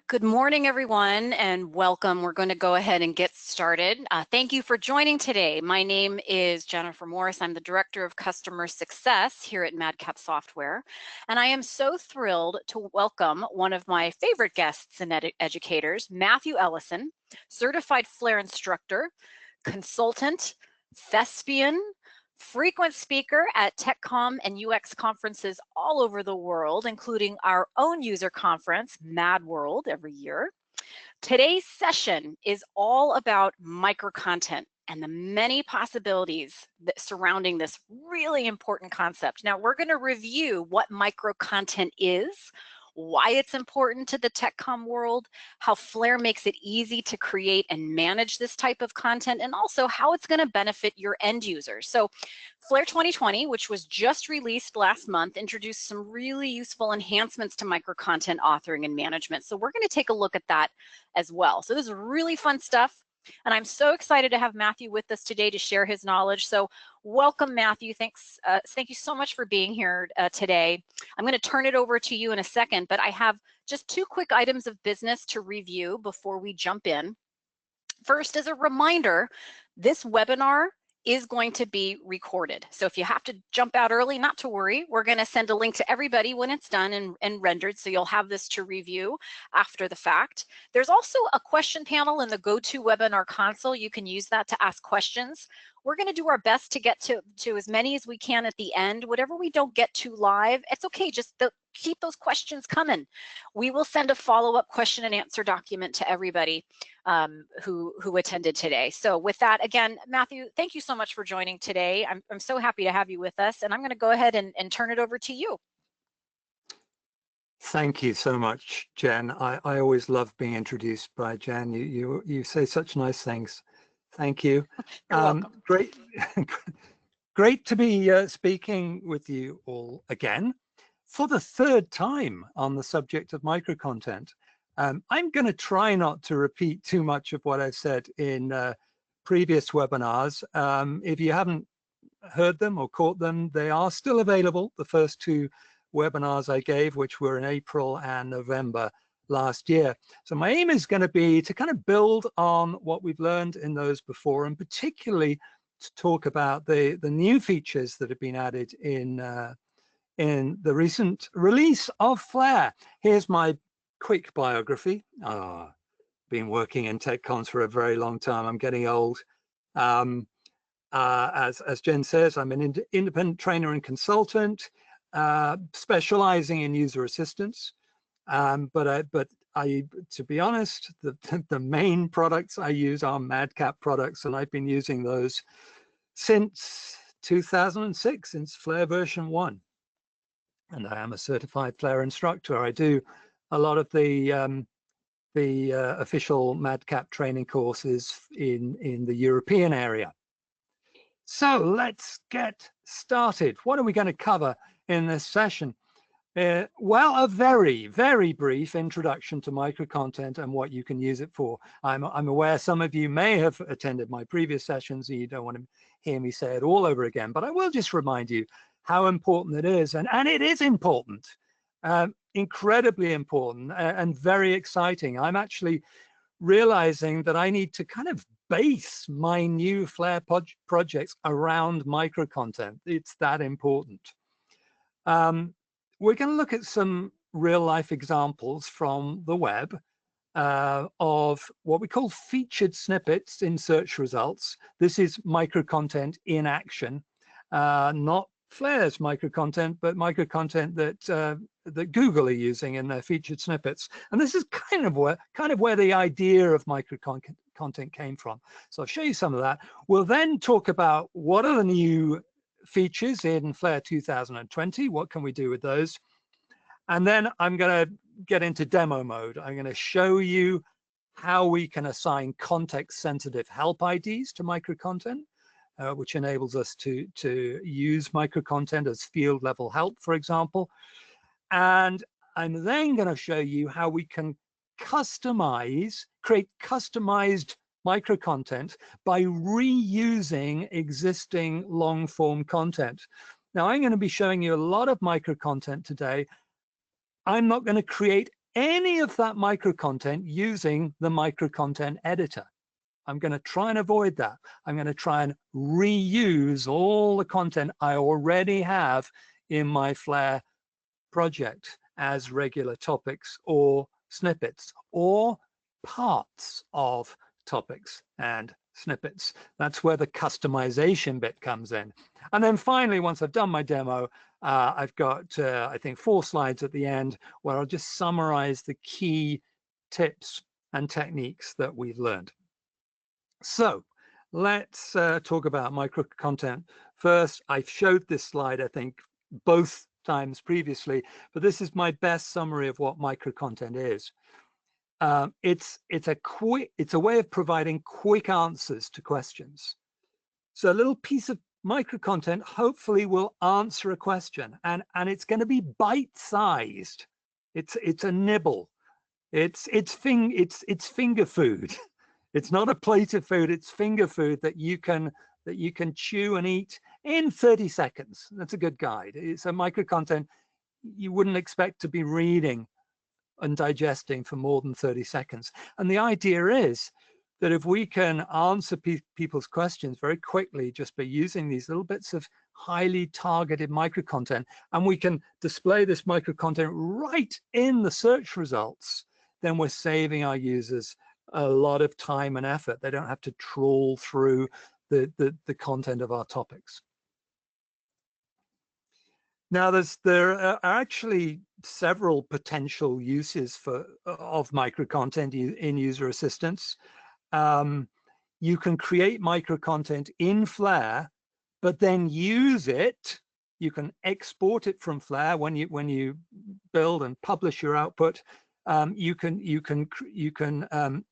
Good morning, everyone, and welcome. We're going to go ahead and get started. Thank you for joining today. My name is Jennifer Morris. I'm the Director of Customer Success here at MadCap Software, and I am so thrilled to welcome one of my favorite guests and educators, Matthew Ellison, Certified Flare Instructor, Consultant, Thespian, frequent speaker at TechCom and UX conferences all over the world, including our own user conference, Mad World, every year. Today's session is all about micro content and the many possibilities that surrounding this really important concept. Now, we're going to review what micro content is, why it's important to the TechCom world, how Flare makes it easy to create and manage this type of content, and also how it's going to benefit your end users. So Flare 2020, which was just released last month, introduced some really useful enhancements to micro content authoring and management. So we're going to take a look at that as well. So this is really fun stuff. And I'm so excited to have Matthew with us today to share his knowledge. So welcome, Matthew. Thanks. Thank you so much for being here today. I'm going to turn it over to you in a second, but I have just two quick items of business to review before we jump in. First, as a reminder, this webinar is going to be recorded. So if you have to jump out early, not to worry. We're going to send a link to everybody when it's done and rendered, so you'll have this to review after the fact. There's also a question panel in the GoToWebinar console. You can use that to ask questions. We're going to do our best to get to as many as we can at the end. Whatever we don't get to live, it's okay. Just keep those questions coming. We will send a follow-up question and answer document to everybody who attended today. So with that, again, Matthew, thank you so much for joining today. I'm so happy to have you with us, and I'm going to go ahead and turn it over to you. Thank you so much, Jen. I always love being introduced by Jen. You say such nice things. Thank you. You're welcome. Great to be speaking with you all again for the third time on the subject of micro content. I'm going to try not to repeat too much of what I've said in previous webinars. If you haven't heard them or caught them, they are still available. The first two webinars I gave, which were in April and November last year. So my aim is going to be to kind of build on what we've learned in those before, and particularly to talk about the new features that have been added in the recent release of Flare. Here's my quick biography. Been working in tech cons for a very long time. I'm getting old. As Jen says, I'm an independent trainer and consultant, specializing in user assistance. But to be honest, the main products I use are MadCap products, and I've been using those since 2006, since Flare version 1. And I am a certified Flare instructor. I do a lot of the official MadCap training courses in the European area. So let's get started. What are we going to cover in this session? Well, a very, very brief introduction to micro content and what you can use it for. I'm aware some of you may have attended my previous sessions and you don't want to hear me say it all over again, but I will just remind you how important it is. And it is important, incredibly important and very exciting. I'm actually realizing that I need to kind of base my new Flare projects around micro content. It's that important. We're going to look at some real life examples from the web of what we call featured snippets in search results. This is micro content in action, not Flare's micro content, but micro content that Google are using in their featured snippets. And this is kind of where the idea of micro content came from. So I'll show you some of that. We'll then talk about what are the new features in Flare 2020. What can we do with those? And then I'm going to get into demo mode. I'm going to show you how we can assign context-sensitive help IDs to micro content, which enables us to use micro content as field level help, for example. And I'm then going to show you how we can create customized micro content by reusing existing long form content. Now I'm going to be showing you a lot of micro content today. I'm not going to create any of that micro content using the micro content editor. I'm going to try and avoid that. I'm going to try and reuse all the content I already have in my Flare project as regular topics or snippets or parts of topics and snippets. That's where the customization bit comes in. And then finally, once I've done my demo, I've got, I think, 4 slides at the end where I'll just summarize the key tips and techniques that we've learned. So let's talk about micro content. First, I've showed this slide, I think, both times previously, but this is my best summary of what micro content is. It's a way of providing quick answers to questions. So a little piece of micro content hopefully will answer a question, and it's going to be bite-sized. It's a nibble. It's finger food. It's not a plate of food. It's finger food that you can chew and eat in 30 seconds. That's a good guide. It's a micro content you wouldn't expect to be reading and digesting for more than 30 seconds. And the idea is that if we can answer people's questions very quickly just by using these little bits of highly targeted micro content, and we can display this micro content right in the search results, then we're saving our users a lot of time and effort. They don't have to trawl through the content of our topics. Now, there are actually several potential uses of micro content in user assistance. You can create micro content in Flare, but then use it. You can export it from Flare when you build and publish your output. You can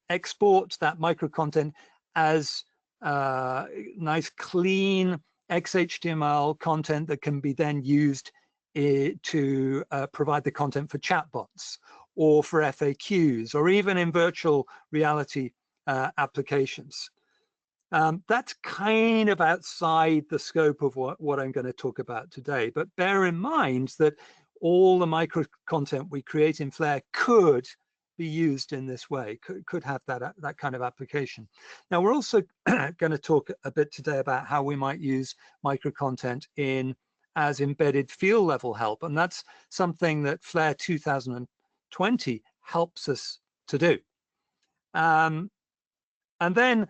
export that micro content as nice, clean XHTML content that can be then used to provide the content for chatbots or for FAQs or even in virtual reality applications. That's kind of outside the scope of what I'm going to talk about today, but bear in mind that all the micro content we create in Flare could be used in this way, could have that kind of application. Now, we're also going to talk a bit today about how we might use micro content as embedded field level help, and that's something that Flare 2020 helps us to do. And then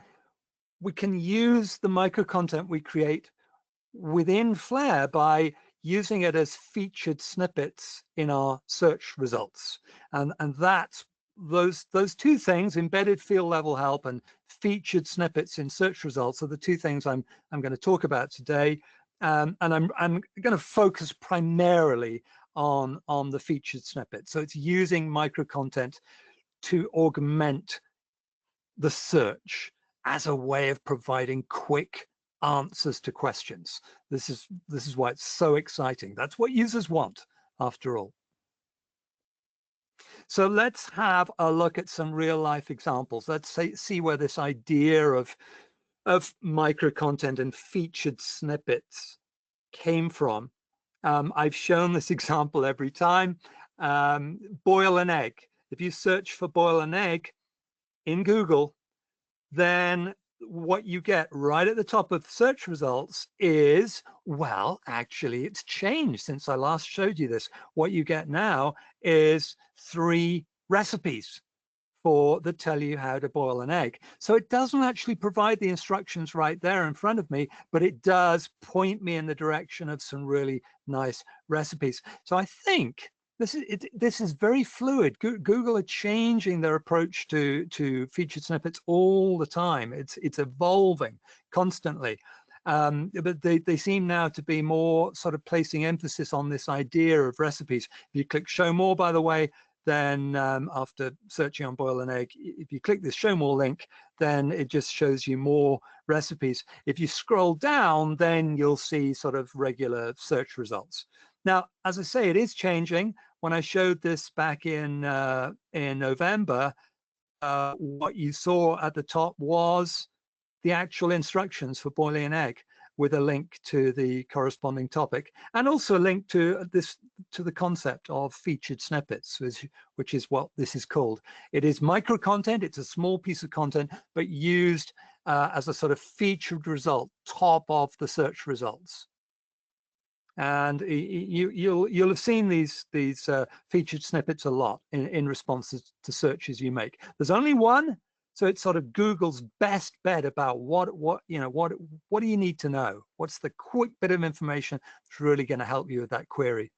we can use the micro content we create within Flare by using it as featured snippets in our search results. And that's those 2 things, embedded field level help and featured snippets in search results, are the 2 things I'm going to talk about today. And I'm going to focus primarily on the featured snippet. So it's using micro content to augment the search as a way of providing quick answers to questions. This is why it's so exciting. That's what users want, after all. So let's have a look at some real life examples. Let's see where this idea of micro content and featured snippets came from. I've shown this example every time. Boil an egg. If you search for boil an egg in Google, then what you get right at the top of search results is, well, actually, it's changed since I last showed you this. What you get now is 3 recipes that tell you how to boil an egg. So it doesn't actually provide the instructions right there in front of me, but it does point me in the direction of some really nice recipes. So I think this is very fluid. Google are changing their approach to featured snippets all the time. It's evolving constantly. But they seem now to be more sort of placing emphasis on this idea of recipes. If you click show more, by the way, then after searching on boil an egg, if you click this show more link, then it just shows you more recipes. If you scroll down, then you'll see sort of regular search results. Now, as I say, it is changing. When I showed this back in November, what you saw at the top was the actual instructions for boiling an egg. with a link to the corresponding topic, and also a link to the concept of featured snippets, which is what this is called. It is micro content. It's a small piece of content, but used as a sort of featured result, top of the search results. And you'll have seen these featured snippets a lot in responses to searches you make. There's only one. So it's sort of Google's best bet about what do you need to know? What's the quick bit of information that's really going to help you with that query?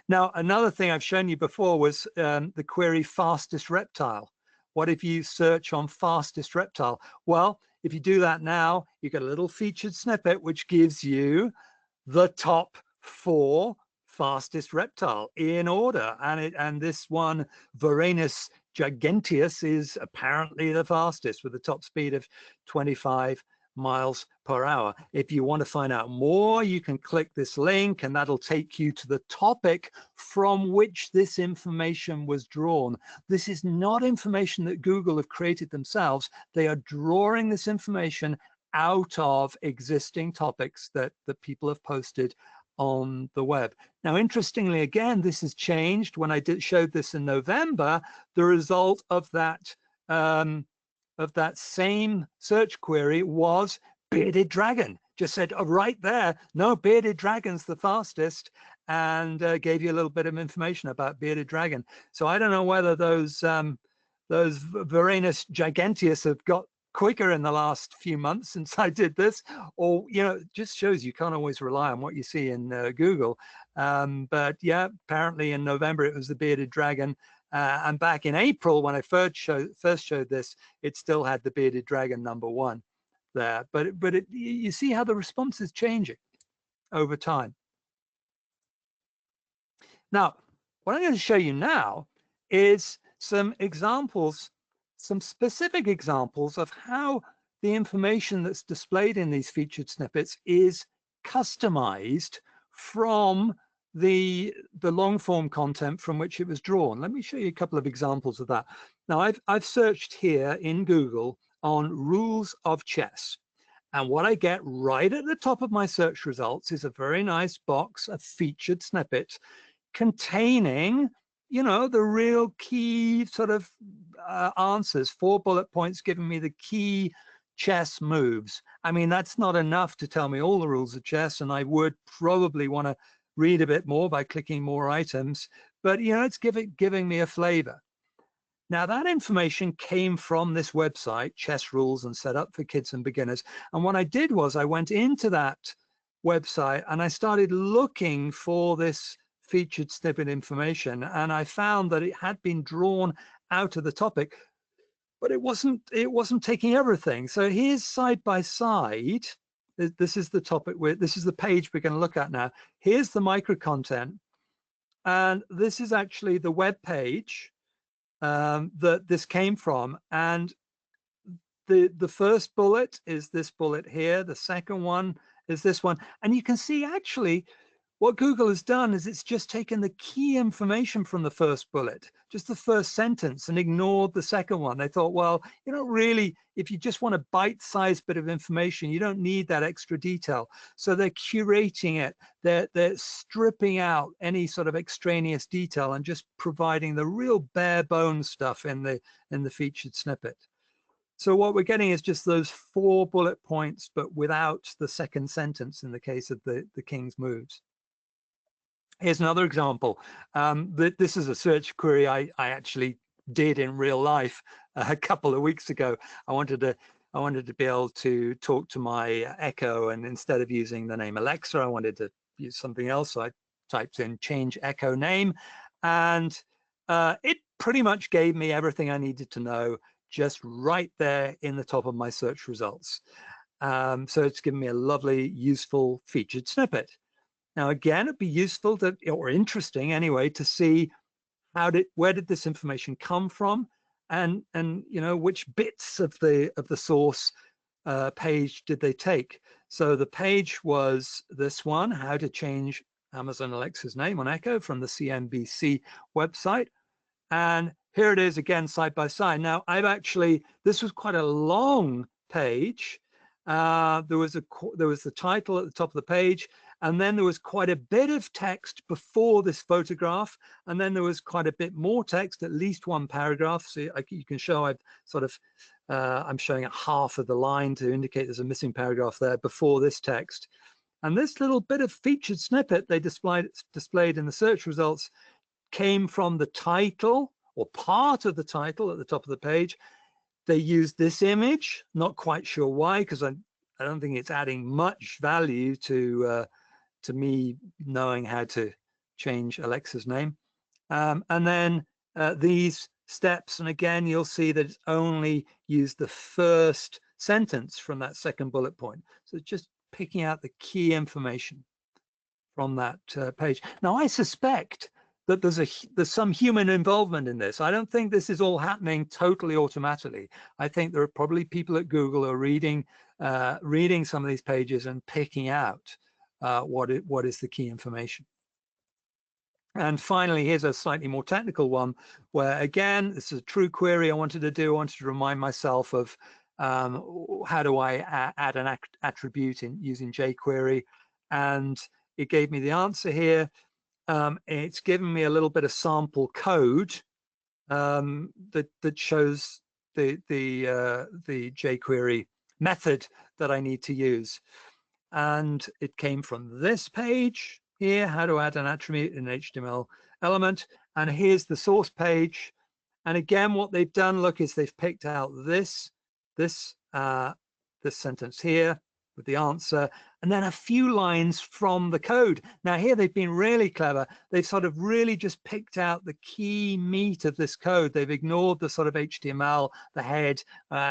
Now, another thing I've shown you before was the query fastest reptile. What if you search on fastest reptile? Well, if you do that now, you get a little featured snippet which gives you the top 4 fastest reptile in order, and this one, Varanus giganteus, is apparently the fastest with a top speed of 25 miles per hour. If you want to find out more, you can click this link and that'll take you to the topic from which this information was drawn. This is not information that Google have created themselves. They are drawing this information out of existing topics that people have posted on the web. Now, interestingly, again, this has changed. When I showed this in November, the result of that same search query was bearded dragon. Just said, oh, right there, no, bearded dragon's the fastest, and gave you a little bit of information about bearded dragon. So I don't know whether those Varanus giganteus have got quicker in the last few months since I did this, or it just shows you can't always rely on what you see in Google. But yeah, apparently in November it was the bearded dragon, and back in April when I first showed this, it still had the bearded dragon #1 there. But you see how the response is changing over time. Now, what I'm going to show you now is some examples, some specific examples of how the information that's displayed in these featured snippets is customized from the long form content from which it was drawn. Let me show you a couple of examples of that. Now, I've searched here in Google on rules of chess. And what I get right at the top of my search results is a very nice box of featured snippets containing the real key sort of answers, 4 bullet points giving me the key chess moves. I mean, that's not enough to tell me all the rules of chess, and I would probably want to read a bit more by clicking more items, but it's giving me a flavor. Now, that information came from this website, Chess Rules and Setup for Kids and Beginners. And what I did was I went into that website and I started looking for this featured snippet information, and I found that it had been drawn out of the topic, but it wasn't taking everything. So here's side by side. This is the topic this is the page we're going to look at now. Here's the micro content, and this is actually the web page that this came from. And the first bullet is this bullet here. The second one is this one, and you can see actually what Google has done is it's just taken the key information from the first bullet, just the first sentence, and ignored the second one. They thought, well, really, if you just want a bite-sized bit of information, you don't need that extra detail. So they're curating it. They're stripping out any sort of extraneous detail and just providing the real bare bones stuff in the featured snippet. So what we're getting is just those 4 bullet points, but without the second sentence in the case of the king's moves. Here's another example. This is a search query I actually did in real life a couple of weeks ago. I wanted to be able to talk to my Echo, and instead of using the name Alexa, I wanted to use something else. So I typed in change Echo name, and it pretty much gave me everything I needed to know just right there in the top of my search results. So it's given me a lovely, useful featured snippet. Now, again, it'd be useful or interesting anyway, to see where did this information come from, and which bits of the source page did they take. So the page was this one, how to change Amazon Alexa's name on Echo, from the CNBC website. And here it is again, side by side. Now, this was quite a long page. There was the title at the top of the page, and then there was quite a bit of text before this photograph, and then there was quite a bit more text, at least one paragraph. So you can show I've sort of I'm showing half of the line to indicate there's a missing paragraph there before this text. And this little bit of featured snippet they displayed in the search results came from the title, or part of the title at the top of the page. They used this image, not quite sure why, because I don't think it's adding much value to me knowing how to change Alexa's name. And then these steps, and again, you'll see that it's only used the first sentence from that second bullet point. So it's just picking out the key information from that page. Now, I suspect that there's some human involvement in this. I don't think this is all happening totally automatically. I think there are probably people at Google who are reading some of these pages and picking out what is the key information. And finally, here's a slightly more technical one where, again, this is a true query I wanted to do. I wanted to remind myself of how do I add an attribute using jQuery, and it gave me the answer here. It's given me a little bit of sample code that shows the jQuery method that I need to use, and it came from this page here. How to add an attribute in an HTML element, and here's the source page. And again, what they've done, look, is they've picked out this sentence here with the answer, and then a few lines from the code. Now here they've been really clever. They've sort of really just picked out the key meat of this code. They've ignored the sort of HTML, the head,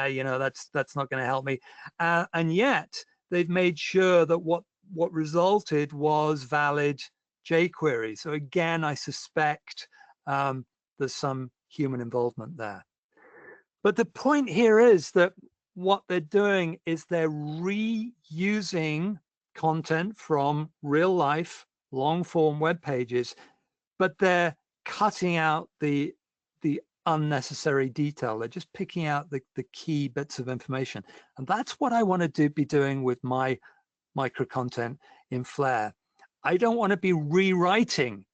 you know, that's not going to help me. And yet they've made sure that what resulted was valid jQuery. So again, I suspect there's some human involvement there. But the point here is that what they're doing is they're reusing content from real life long form web pages, but they're cutting out the unnecessary detail. They're just picking out the key bits of information. And that's what I want to be doing with my micro content in Flare. I don't want to be rewriting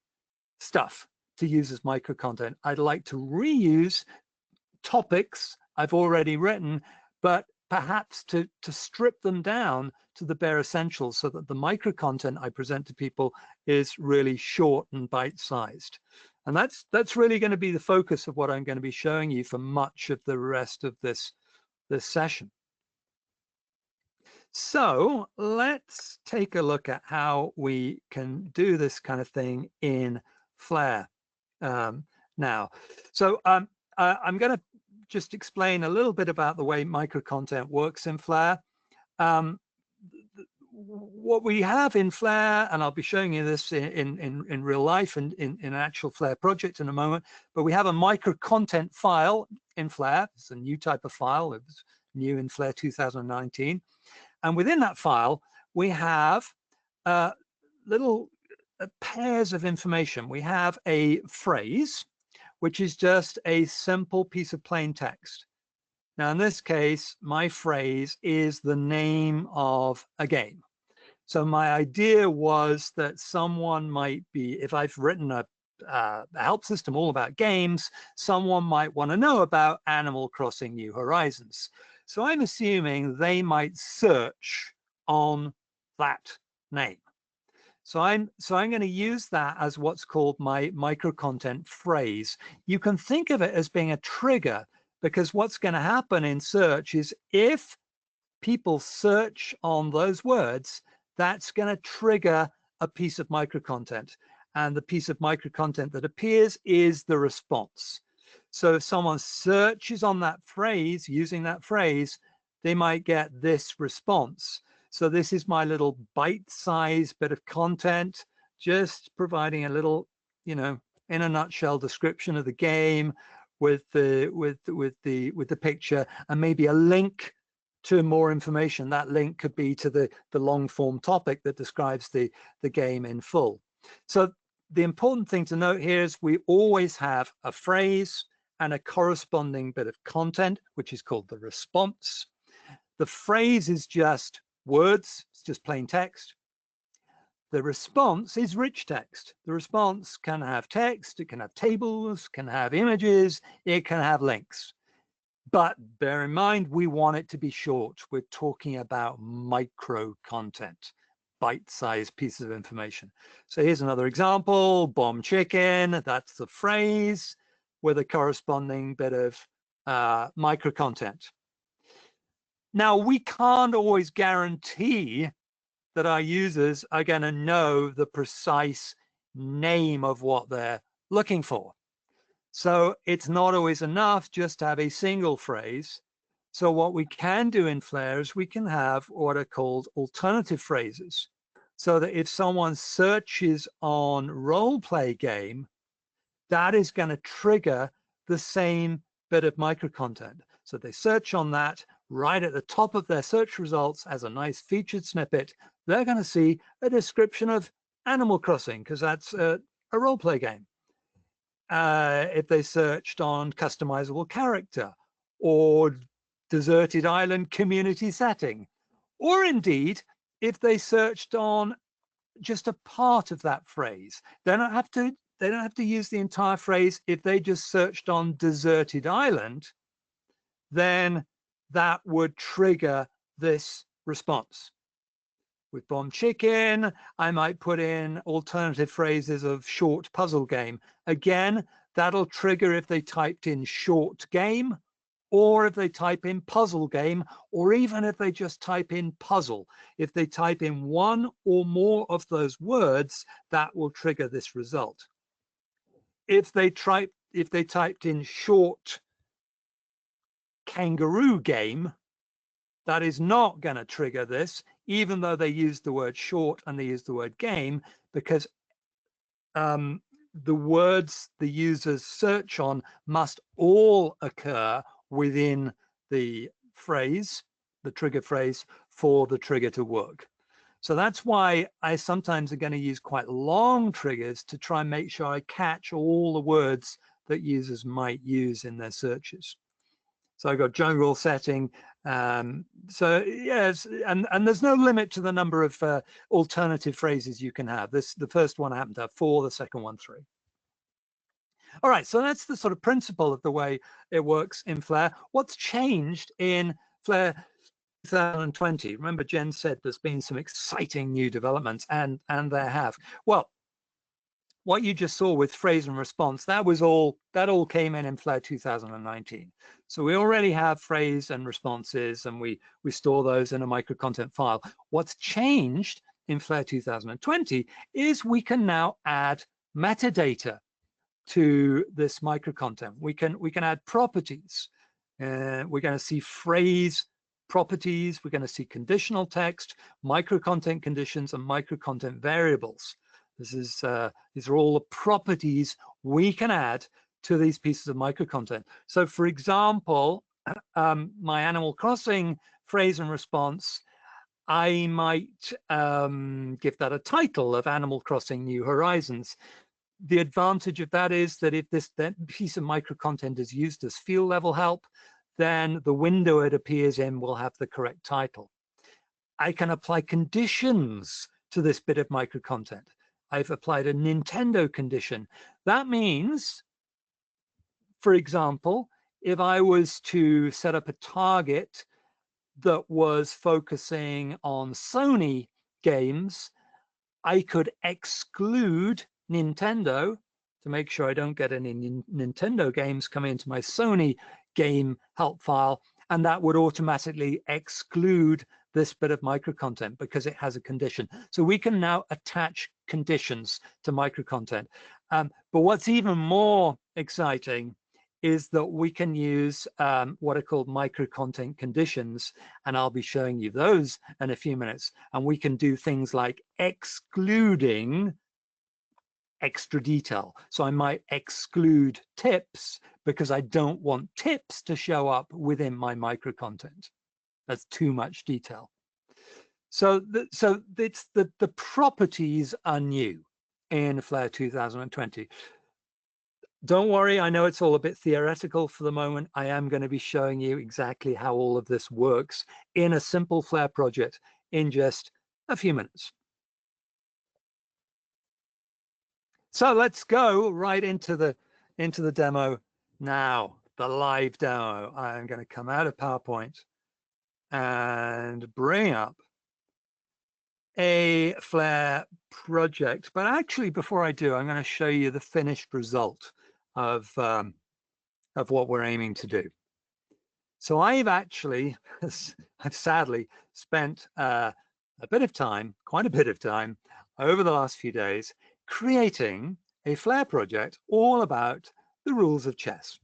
stuff to use as micro content. I'd like to reuse topics I've already written, but perhaps to strip them down to the bare essentials so that the micro content I present to people is really short and bite-sized. And that's really going to be the focus of what I'm going to be showing you for much of the rest of this session. So let's take a look at how we can do this kind of thing in Flare now. So I'm going to just explain a little bit about the way micro content works in Flare. What we have in Flare, and I'll be showing you this in real life and in an actual Flare project in a moment, but we have a micro content file in Flare. It's a new type of file. It was new in Flare 2019. And within that file, we have little pairs of information. We have a phrase, which is just a simple piece of plain text. Now, in this case, my phrase is the name of a game. So my idea was that someone might be, if I've written a help system all about games, someone might want to know about Animal Crossing New Horizons. So I'm assuming they might search on that name. So I'm going to use that as what's called my micro content phrase. You can think of it as being a trigger, because what's going to happen in search is if people search on those words, that's going to trigger a piece of micro content. And the piece of micro content that appears is the response. So if someone searches on that phrase, using that phrase, they might get this response. So this is my little bite-sized bit of content, just providing a little, you know, in a nutshell description of the game with the picture, and maybe a link to more information. That link could be to the long form topic that describes the game in full. So the important thing to note here is we always have a phrase and a corresponding bit of content, which is called the response. The phrase is just words, it's just plain text. The response is rich text. The response can have text, it can have tables, can have images, it can have links. But bear in mind, we want it to be short. We're talking about micro content, bite-sized pieces of information. So here's another example, bomb chicken, that's the phrase with a corresponding bit of micro content. Now, we can't always guarantee that our users are going to know the precise name of what they're looking for. So it's not always enough just to have a single phrase. So what we can do in Flare is we can have what are called alternative phrases. So that if someone searches on role play game, that is going to trigger the same bit of micro content. So they search on that, right at the top of their search results as a nice featured snippet, they're going to see a description of Animal Crossing, because that's a role play game. If they searched on customizable character or deserted island community setting, or indeed, if they searched on just a part of that phrase, they don't have to use the entire phrase. If they just searched on deserted island, then that would trigger this response. With bomb chicken, I might put in alternative phrases of short puzzle game. Again, that'll trigger if they typed in short game, or if they type in puzzle game, or even if they just type in puzzle. If they type in one or more of those words, that will trigger this result. If they typed in short kangaroo game, that is not going to trigger this, even though they use the word short and they use the word game, because the words the users search on must all occur within the phrase, the trigger phrase, for the trigger to work. So that's why I sometimes are going to use quite long triggers to try and make sure I catch all the words that users might use in their searches. So I've got jungle setting. So yes, and there's no limit to the number of alternative phrases you can have. The first one happened to have 4, the second one 3. All right, so that's the sort of principle of the way it works in Flare. What's changed in Flare 2020? Remember, Jen said there's been some exciting new developments, and there have. Well, what you just saw with phrase and response, that all came in Flare 2019. So we already have phrase and responses, and we store those in a micro content file. What's changed in Flare 2020 is we can now add metadata to this micro content. We can add properties. We're going to see phrase properties. We're going to see conditional text, micro content conditions, and micro content variables. These are all the properties we can add to these pieces of micro content. So for example, my Animal Crossing phrase and response, I might give that a title of Animal Crossing New Horizons. The advantage of that is that if that piece of micro content is used as field level help, then the window it appears in will have the correct title. I can apply conditions to this bit of micro content. I've applied a Nintendo condition. That means, for example, if I was to set up a target that was focusing on Sony games, I could exclude Nintendo to make sure I don't get any Nintendo games coming into my Sony game help file, and that would automatically exclude this bit of micro content because it has a condition. So we can now attach conditions to micro content. But what's even more exciting is that we can use what are called micro content conditions, and I'll be showing you those in a few minutes. And we can do things like excluding extra detail. So I might exclude tips because I don't want tips to show up within my micro content. That's too much detail. So the properties are new in Flare 2020. Don't worry, I know it's all a bit theoretical for the moment. I am going to be showing you exactly how all of this works in a simple Flare project in just a few minutes. So let's go right into the demo now, the live demo. I'm going to come out of PowerPoint and bring up a Flare project. But actually, before I do, I'm going to show you the finished result of what we're aiming to do. So I've actually, I've sadly spent a bit of time, quite a bit of time, over the last few days, creating a Flare project all about the rules of chess.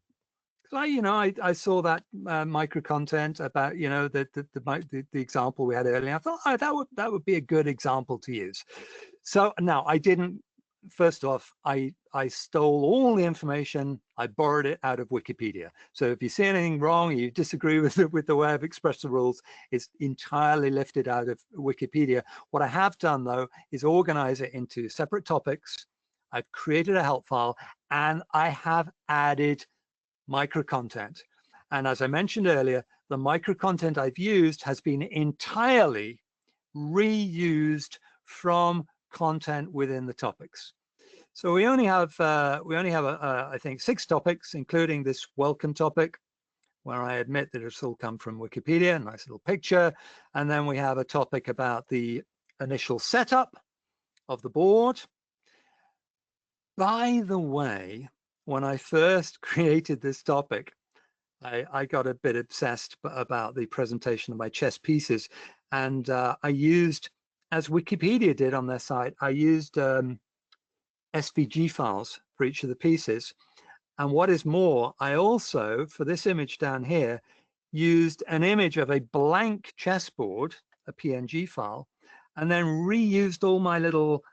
I saw that micro content about, the example we had earlier. I thought, oh, that would be a good example to use. So now I didn't. First off, I stole all the information. I borrowed it out of Wikipedia. So if you see anything wrong, you disagree with the way I've expressed the rules, it's entirely lifted out of Wikipedia. What I have done though is organize it into separate topics. I've created a help file and I have added micro content. And as I mentioned earlier, the micro content I've used has been entirely reused from content within the topics. So we only have I think 6 topics, including this welcome topic, where I admit that it's all come from Wikipedia, a nice little picture. And then we have a topic about the initial setup of the board. By the way, when I first created this topic, I got a bit obsessed about the presentation of my chess pieces. And I used, as Wikipedia did on their site, I used SVG files for each of the pieces. And what is more, I also, for this image down here, used an image of a blank chessboard, a PNG file, and then reused all my little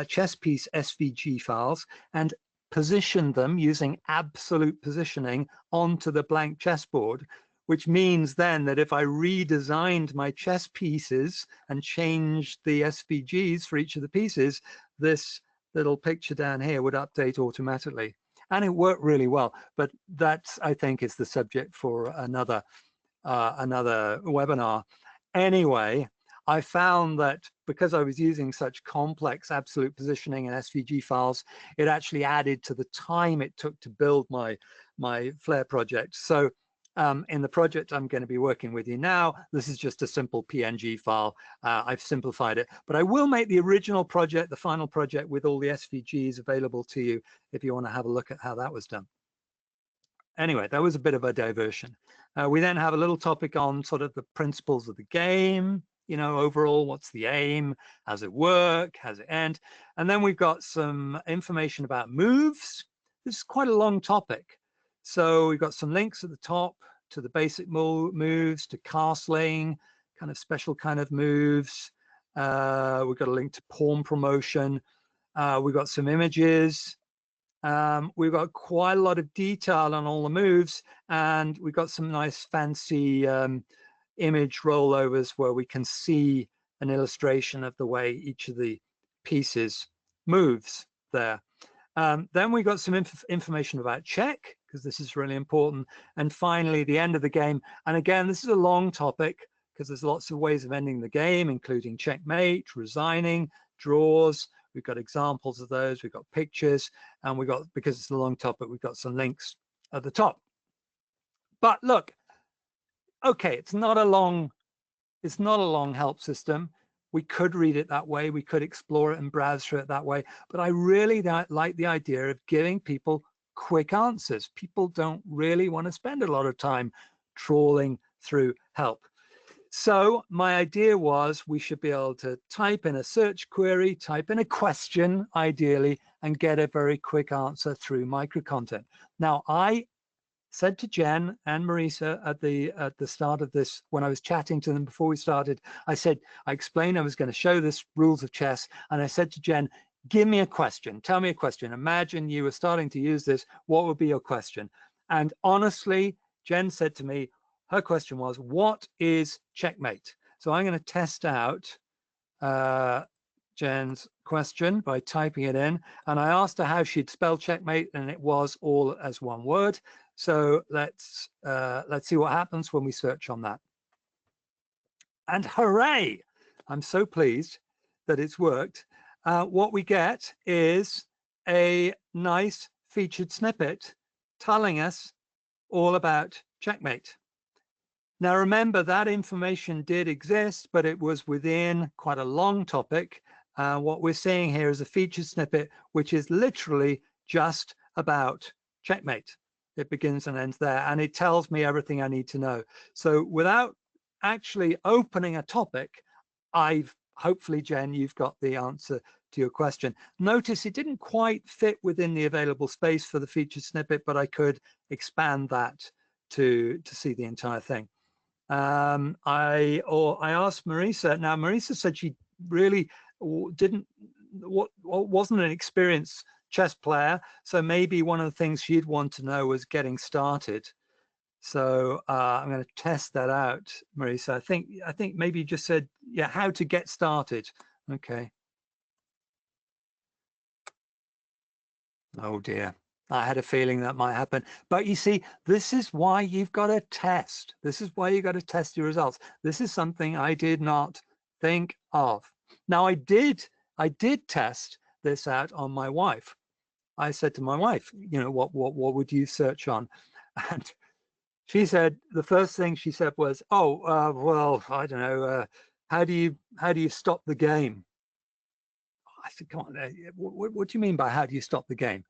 chess piece SVG files and positioned them using absolute positioning onto the blank chessboard, which means then that if I redesigned my chess pieces and changed the SVGs for each of the pieces, this little picture down here would update automatically. And it worked really well. But that, I think, is the subject for another webinar. Anyway, I found that because I was using such complex absolute positioning and SVG files, it actually added to the time it took to build my Flare project. So in the project I'm going to be working with you now, this is just a simple PNG file. I've simplified it, but I will make the original project, the final project, with all the SVGs available to you if you want to have a look at how that was done. Anyway, that was a bit of a diversion. We then have a little topic on sort of the principles of the game, overall, what's the aim, how's it work, how's it end? And then we've got some information about moves. This is quite a long topic. So we've got some links at the top to the basic moves, to castling, kind of special kind of moves. We've got a link to pawn promotion. We've got some images. We've got quite a lot of detail on all the moves, and we've got some nice fancy image rollovers where we can see an illustration of the way each of the pieces moves there. Then we got some information about check, because this is really important. And finally, the end of the game. And again, this is a long topic because there's lots of ways of ending the game, including checkmate, resigning, draws. We've got examples of those. We've got pictures, and we've got, because it's a long topic, we've got some links at the top. But look, okay, it's not a long help system. We could read it that way. We could explore it and browse through it that way. But I really like the idea of giving people quick answers. People don't really want to spend a lot of time trawling through help. So my idea was we should be able to type in a search query, type in a question, ideally, and get a very quick answer through micro content. Now, I said to Jen and Marisa at the start of this, when I was chatting to them before we started, I explained I was going to show this rules of chess, and I said to Jen, give me a question, tell me a question. Imagine you were starting to use this, what would be your question? And honestly, Jen said to me, her question was, what is checkmate? So I'm going to test out Jen's question by typing it in, and I asked her how she'd spell checkmate, and it was all as one word. So let's see what happens when we search on that. And hooray! I'm so pleased that it's worked. What we get is a nice featured snippet telling us all about checkmate. Now remember, that information did exist, but it was within quite a long topic. What we're seeing here is a featured snippet, which is literally just about checkmate. It begins and ends there, and it tells me everything I need to know. So without actually opening a topic, hopefully, Jen, you've got the answer to your question. Notice it didn't quite fit within the available space for the featured snippet, but I could expand that to see the entire thing. I asked Marisa. Now Marisa said she really wasn't an experienced chess player, so maybe one of the things she'd want to know was getting started. So I'm going to test that out, Marisa. I think maybe you just said, yeah, how to get started. Okay. Oh dear. I had a feeling that might happen. But you see, this is why you've got to test. This is why you got to test your results. This is something I did not think of. Now I did test this out on my wife. I said to my wife, you know, what would you search on? And she said, the first thing she said was, oh, well, I don't know, how do you stop the game? I said, come on, what do you mean by how do you stop the game?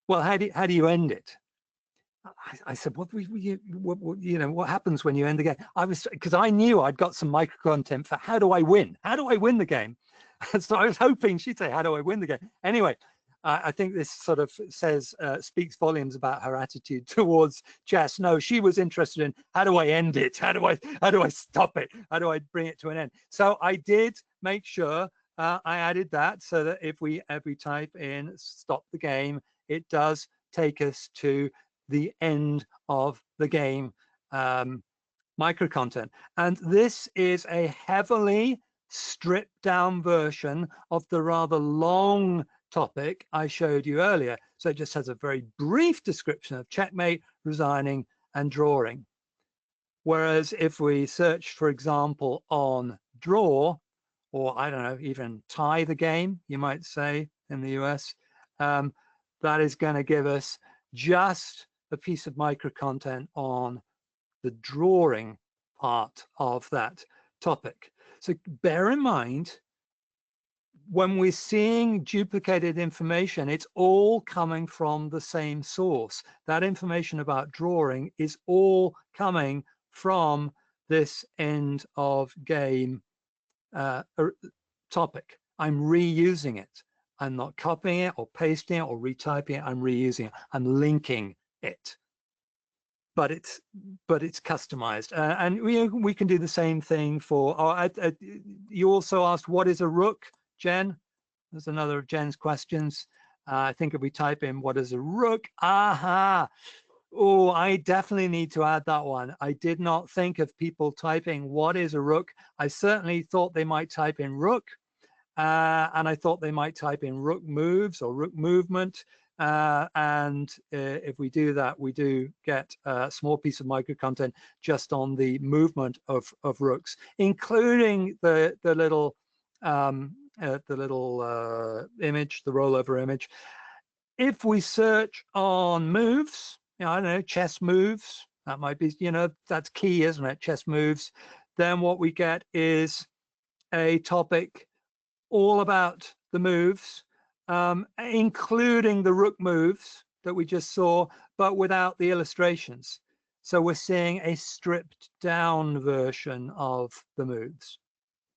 Well, how do you end it? I said, what you know, what happens when you end the game? Because I knew I'd got some micro content for how do I win? How do I win the game? So I was hoping she'd say, how do I win the game? Anyway, I think this sort of speaks volumes about her attitude towards chess. No, she was interested in how do I end it? How do I stop it? How do I bring it to an end? So I did make sure I added that so that if we type in stop the game, it does take us to the end of the game micro content. And this is a heavily stripped down version of the rather long topic I showed you earlier. So it just has a very brief description of checkmate, resigning, and drawing. Whereas if we search, for example, on draw, or I don't know, even tie the game, you might say in the US, that is going to give us just a piece of micro content on the drawing part of that topic. So bear in mind, when we're seeing duplicated information, it's all coming from the same source. That information about drawing is all coming from this end of game topic. I'm reusing it. I'm not copying it or pasting it or retyping it. I'm reusing it. I'm linking it. But it's customized, and we can do the same thing for. You also asked, what is a rook, Jen? There's another of Jen's questions. I think if we type in what is a rook, aha. Oh, I definitely need to add that one. I did not think of people typing what is a rook. I certainly thought they might type in rook, and I thought they might type in rook moves or rook movement. If we do that, we do get a small piece of micro content just on the movement of rooks, including the little image, the rollover image. If we search on moves, you know, I don't know, chess moves, that might be, you know, that's key, isn't it? Chess moves. Then what we get is a topic all about the moves, including the rook moves that we just saw, but without the illustrations. So we're seeing a stripped down version of the moves.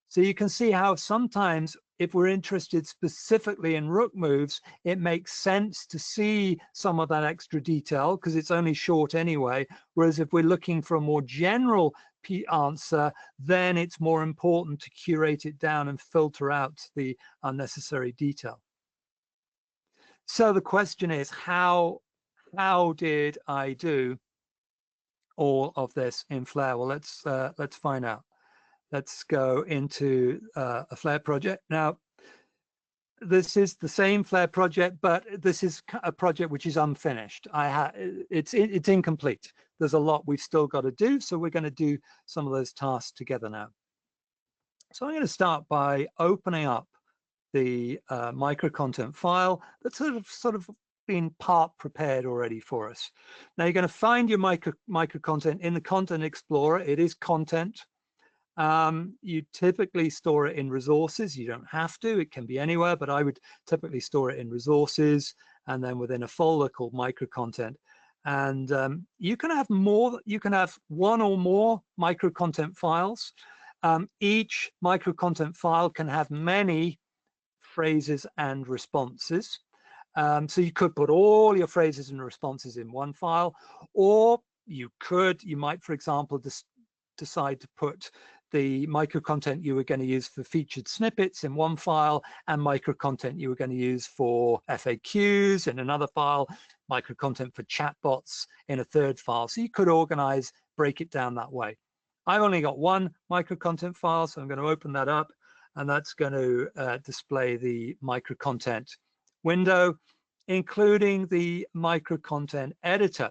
So you can see how sometimes if we're interested specifically in rook moves, it makes sense to see some of that extra detail because it's only short anyway. Whereas if we're looking for a more general answer, then it's more important to curate it down and filter out the unnecessary detail. So the question is, how did I do all of this in Flare? Well, let's find out. Let's go into a Flare project. Now, this is the same Flare project, but this is a project which is unfinished. It's incomplete. There's a lot we've still got to do, so we're going to do some of those tasks together now. So I'm going to start by opening up the micro content file that's sort of been part prepared already for us. Now you're going to find your micro content in the Content Explorer. It is content. You typically store it in resources. You don't have to, it can be anywhere, but I would typically store it in resources and then within a folder called micro content. And you can have one or more micro content files. Each micro content file can have many phrases and responses. So you could put all your phrases and responses in one file, or you might, for example, decide to put the micro content you were going to use for featured snippets in one file and micro content you were going to use for FAQs in another file, micro content for chatbots in a third file. So you could break it down that way. I've only got one micro content file, so I'm going to open that up, and that's going to display the micro content window, including the micro content editor.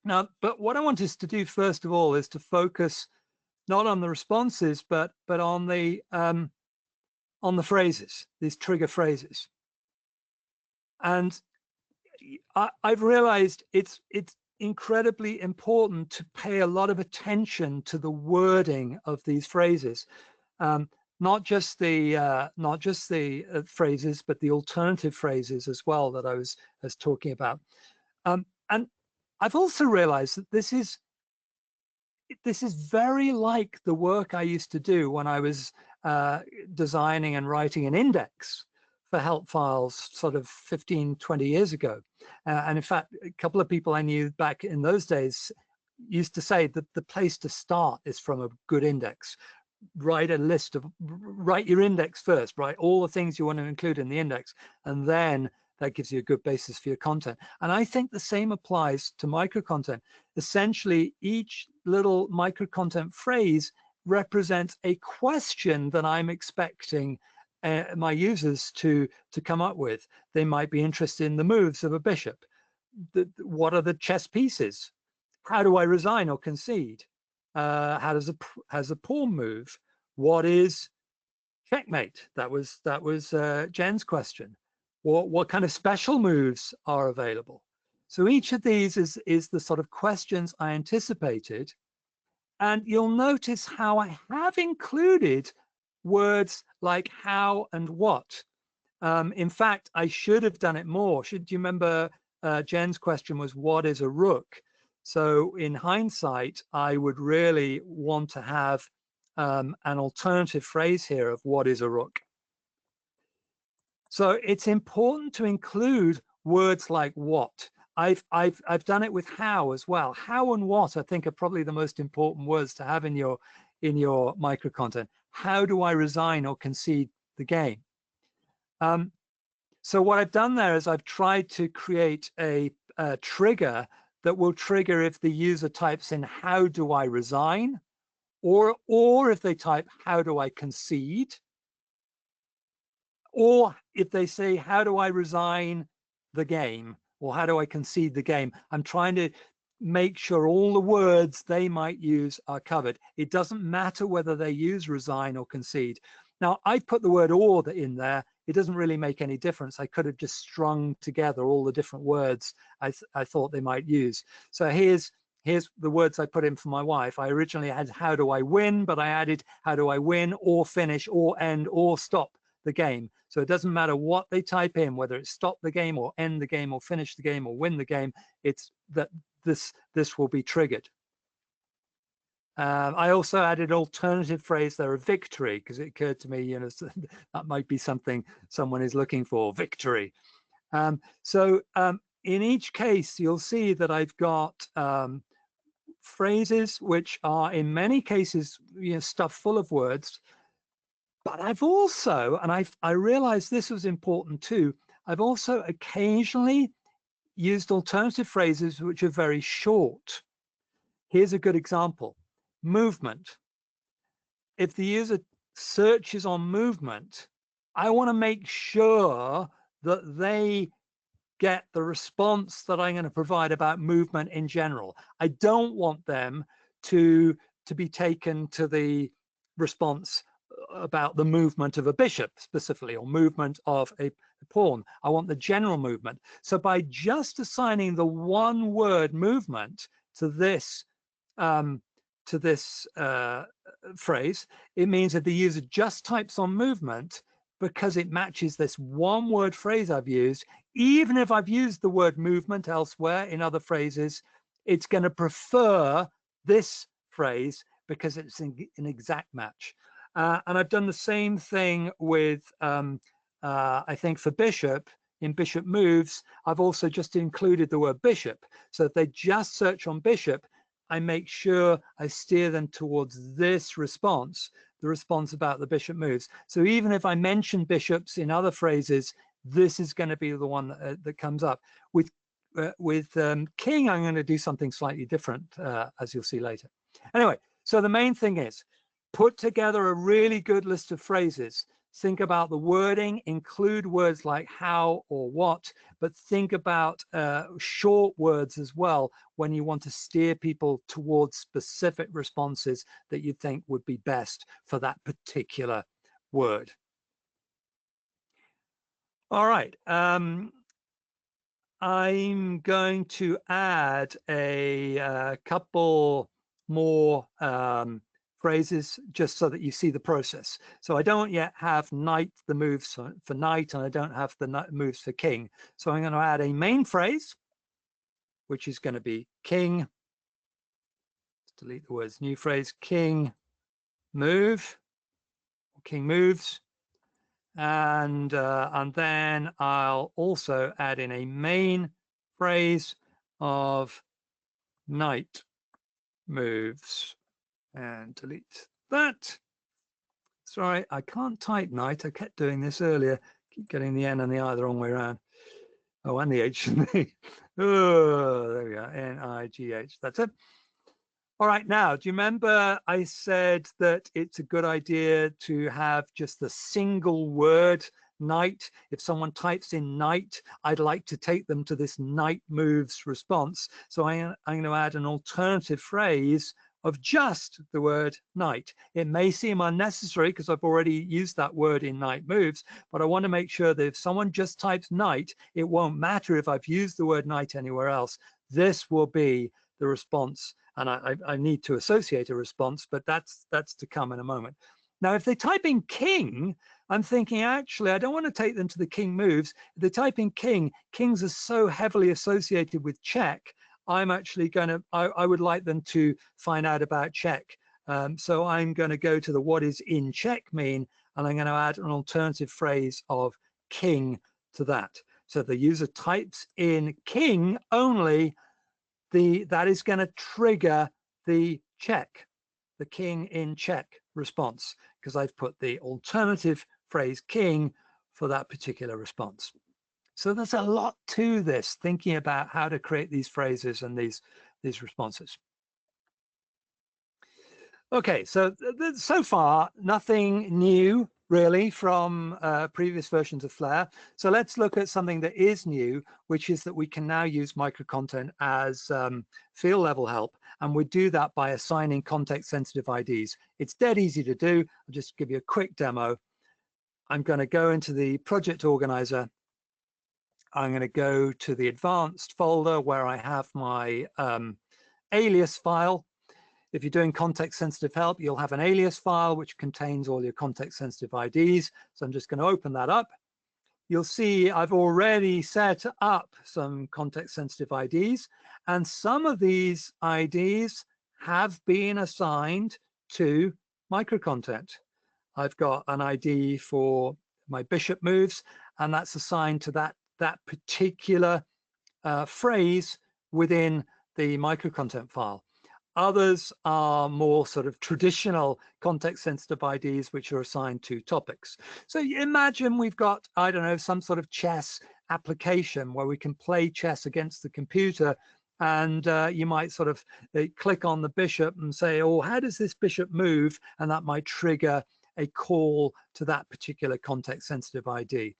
Now, but what I want us to do first of all is to focus not on the responses, but on the phrases, these trigger phrases. And I've realized it's incredibly important to pay a lot of attention to the wording of these phrases, not just the phrases, but the alternative phrases as well that I was talking about. And I've also realized that this is very like the work I used to do when I was designing and writing an index for help files sort of 15, 20 years ago. And in fact, a couple of people I knew back in those days used to say that the place to start is from a good index. Write your index first, write all the things you want to include in the index, and then that gives you a good basis for your content. And I think the same applies to micro content. Essentially, each little micro content phrase represents a question that I'm expecting my users to come up with. They might be interested in the moves of a bishop. What are the chess pieces? How do I resign or concede? How does a pawn move? What is checkmate? That was Jen's question. What kind of special moves are available? So each of these is the sort of questions I anticipated. And you'll notice how I have included words like how and what. In fact, I should have done it more. Do you remember Jen's question was, what is a rook? So in hindsight, I would really want to have an alternative phrase here of what is a rook. So it's important to include words like what. I've done it with how as well. How and what I think are probably the most important words to have in your micro content. How do I resign or concede the game? So what I've done there is I've tried to create a trigger that will trigger if the user types in how do I resign, or if they type how do I concede, or if they say how do I resign the game, or how do I concede the game. I'm trying to make sure all the words they might use are covered. It doesn't matter whether they use resign or concede. Now, I put the word or in there. It doesn't really make any difference. I could have just strung together all the different words I thought they might use. So here's the words I put in for my wife. I originally had how do I win, but I added how do I win or finish or end or stop the game. So it doesn't matter what they type in, whether it's stop the game or end the game or finish the game or win the game, it's that this will be triggered. I also added alternative phrase there, a victory, because it occurred to me, that might be something someone is looking for, victory. So in each case, you'll see that I've got phrases which are in many cases stuffed full of words. But I've also, and I realized this was important too, I've also occasionally used alternative phrases which are very short. Here's a good example. Movement. If the user searches on movement, I want to make sure that they get the response that I'm going to provide about movement in general. I don't want them to be taken to the response about the movement of a bishop specifically, or movement of a pawn. I want the general movement. So by just assigning the one word movement to this phrase, it means that the user just types on movement because it matches this one word phrase I've used. Even if I've used the word movement elsewhere in other phrases, it's going to prefer this phrase because it's an exact match. And I've done the same thing with, I think for bishop, in bishop moves, I've also just included the word bishop. So if they just search on bishop, I make sure I steer them towards this response, the response about the bishop moves. So even if I mention bishops in other phrases, this is going to be the one that comes up. With king, I'm going to do something slightly different, as you'll see later. Anyway, so the main thing is put together a really good list of phrases. Think about the wording, include words like how or what, but think about short words as well when you want to steer people towards specific responses that you think would be best for that particular word. All right. I'm going to add a couple more phrases just so that you see the process. So I don't yet have knight, the moves for knight, and I don't have the moves for king. So I'm going to add a main phrase, which is going to be king. Let's delete the words new phrase, king move, king moves. And then I'll also add in a main phrase of knight moves, and delete that. Sorry, I can't type knight. I kept doing this earlier. Keep getting the N and the I the wrong way around. Oh, and the H and the oh, there we go. N-I-G-H. That's it. All right, now, do you remember I said that it's a good idea to have just the single word knight? If someone types in knight, I'd like to take them to this knight moves response. So I'm going to add an alternative phrase of just the word knight. It may seem unnecessary because I've already used that word in knight moves, but I want to make sure that if someone just types knight, it won't matter if I've used the word knight anywhere else. This will be the response, and I need to associate a response, but that's to come in a moment. Now, if they type in king, I'm thinking, actually, I don't want to take them to the king moves. If they type in king, kings are so heavily associated with check. I'm actually going to, I would like them to find out about check. So I'm going to go to the what is in check mean, and I'm going to add an alternative phrase of king to that. So the user types in king only, that is going to trigger the check, the king in check response, because I've put the alternative phrase king for that particular response. So there's a lot to this, thinking about how to create these phrases and these responses. Okay, so so far, nothing new really from previous versions of Flare. So let's look at something that is new, which is that we can now use microcontent as field level help. And we do that by assigning context sensitive IDs. It's dead easy to do. I'll just give you a quick demo. I'm going to go into the project organizer. I'm going to go to the advanced folder where I have my alias file. If you're doing context sensitive help, you'll have an alias file which contains all your context sensitive IDs. So I'm just going to open that up. You'll see I've already set up some context sensitive IDs, and some of these IDs have been assigned to microcontent. I've got an ID for my bishop moves, and that's assigned to that particular phrase within the microcontent file. Others are more sort of traditional context sensitive IDs, which are assigned to topics. So you imagine we've got, I don't know, some sort of chess application where we can play chess against the computer, and you might sort of click on the bishop and say, oh, how does this bishop move? And that might trigger a call to that particular context sensitive ID.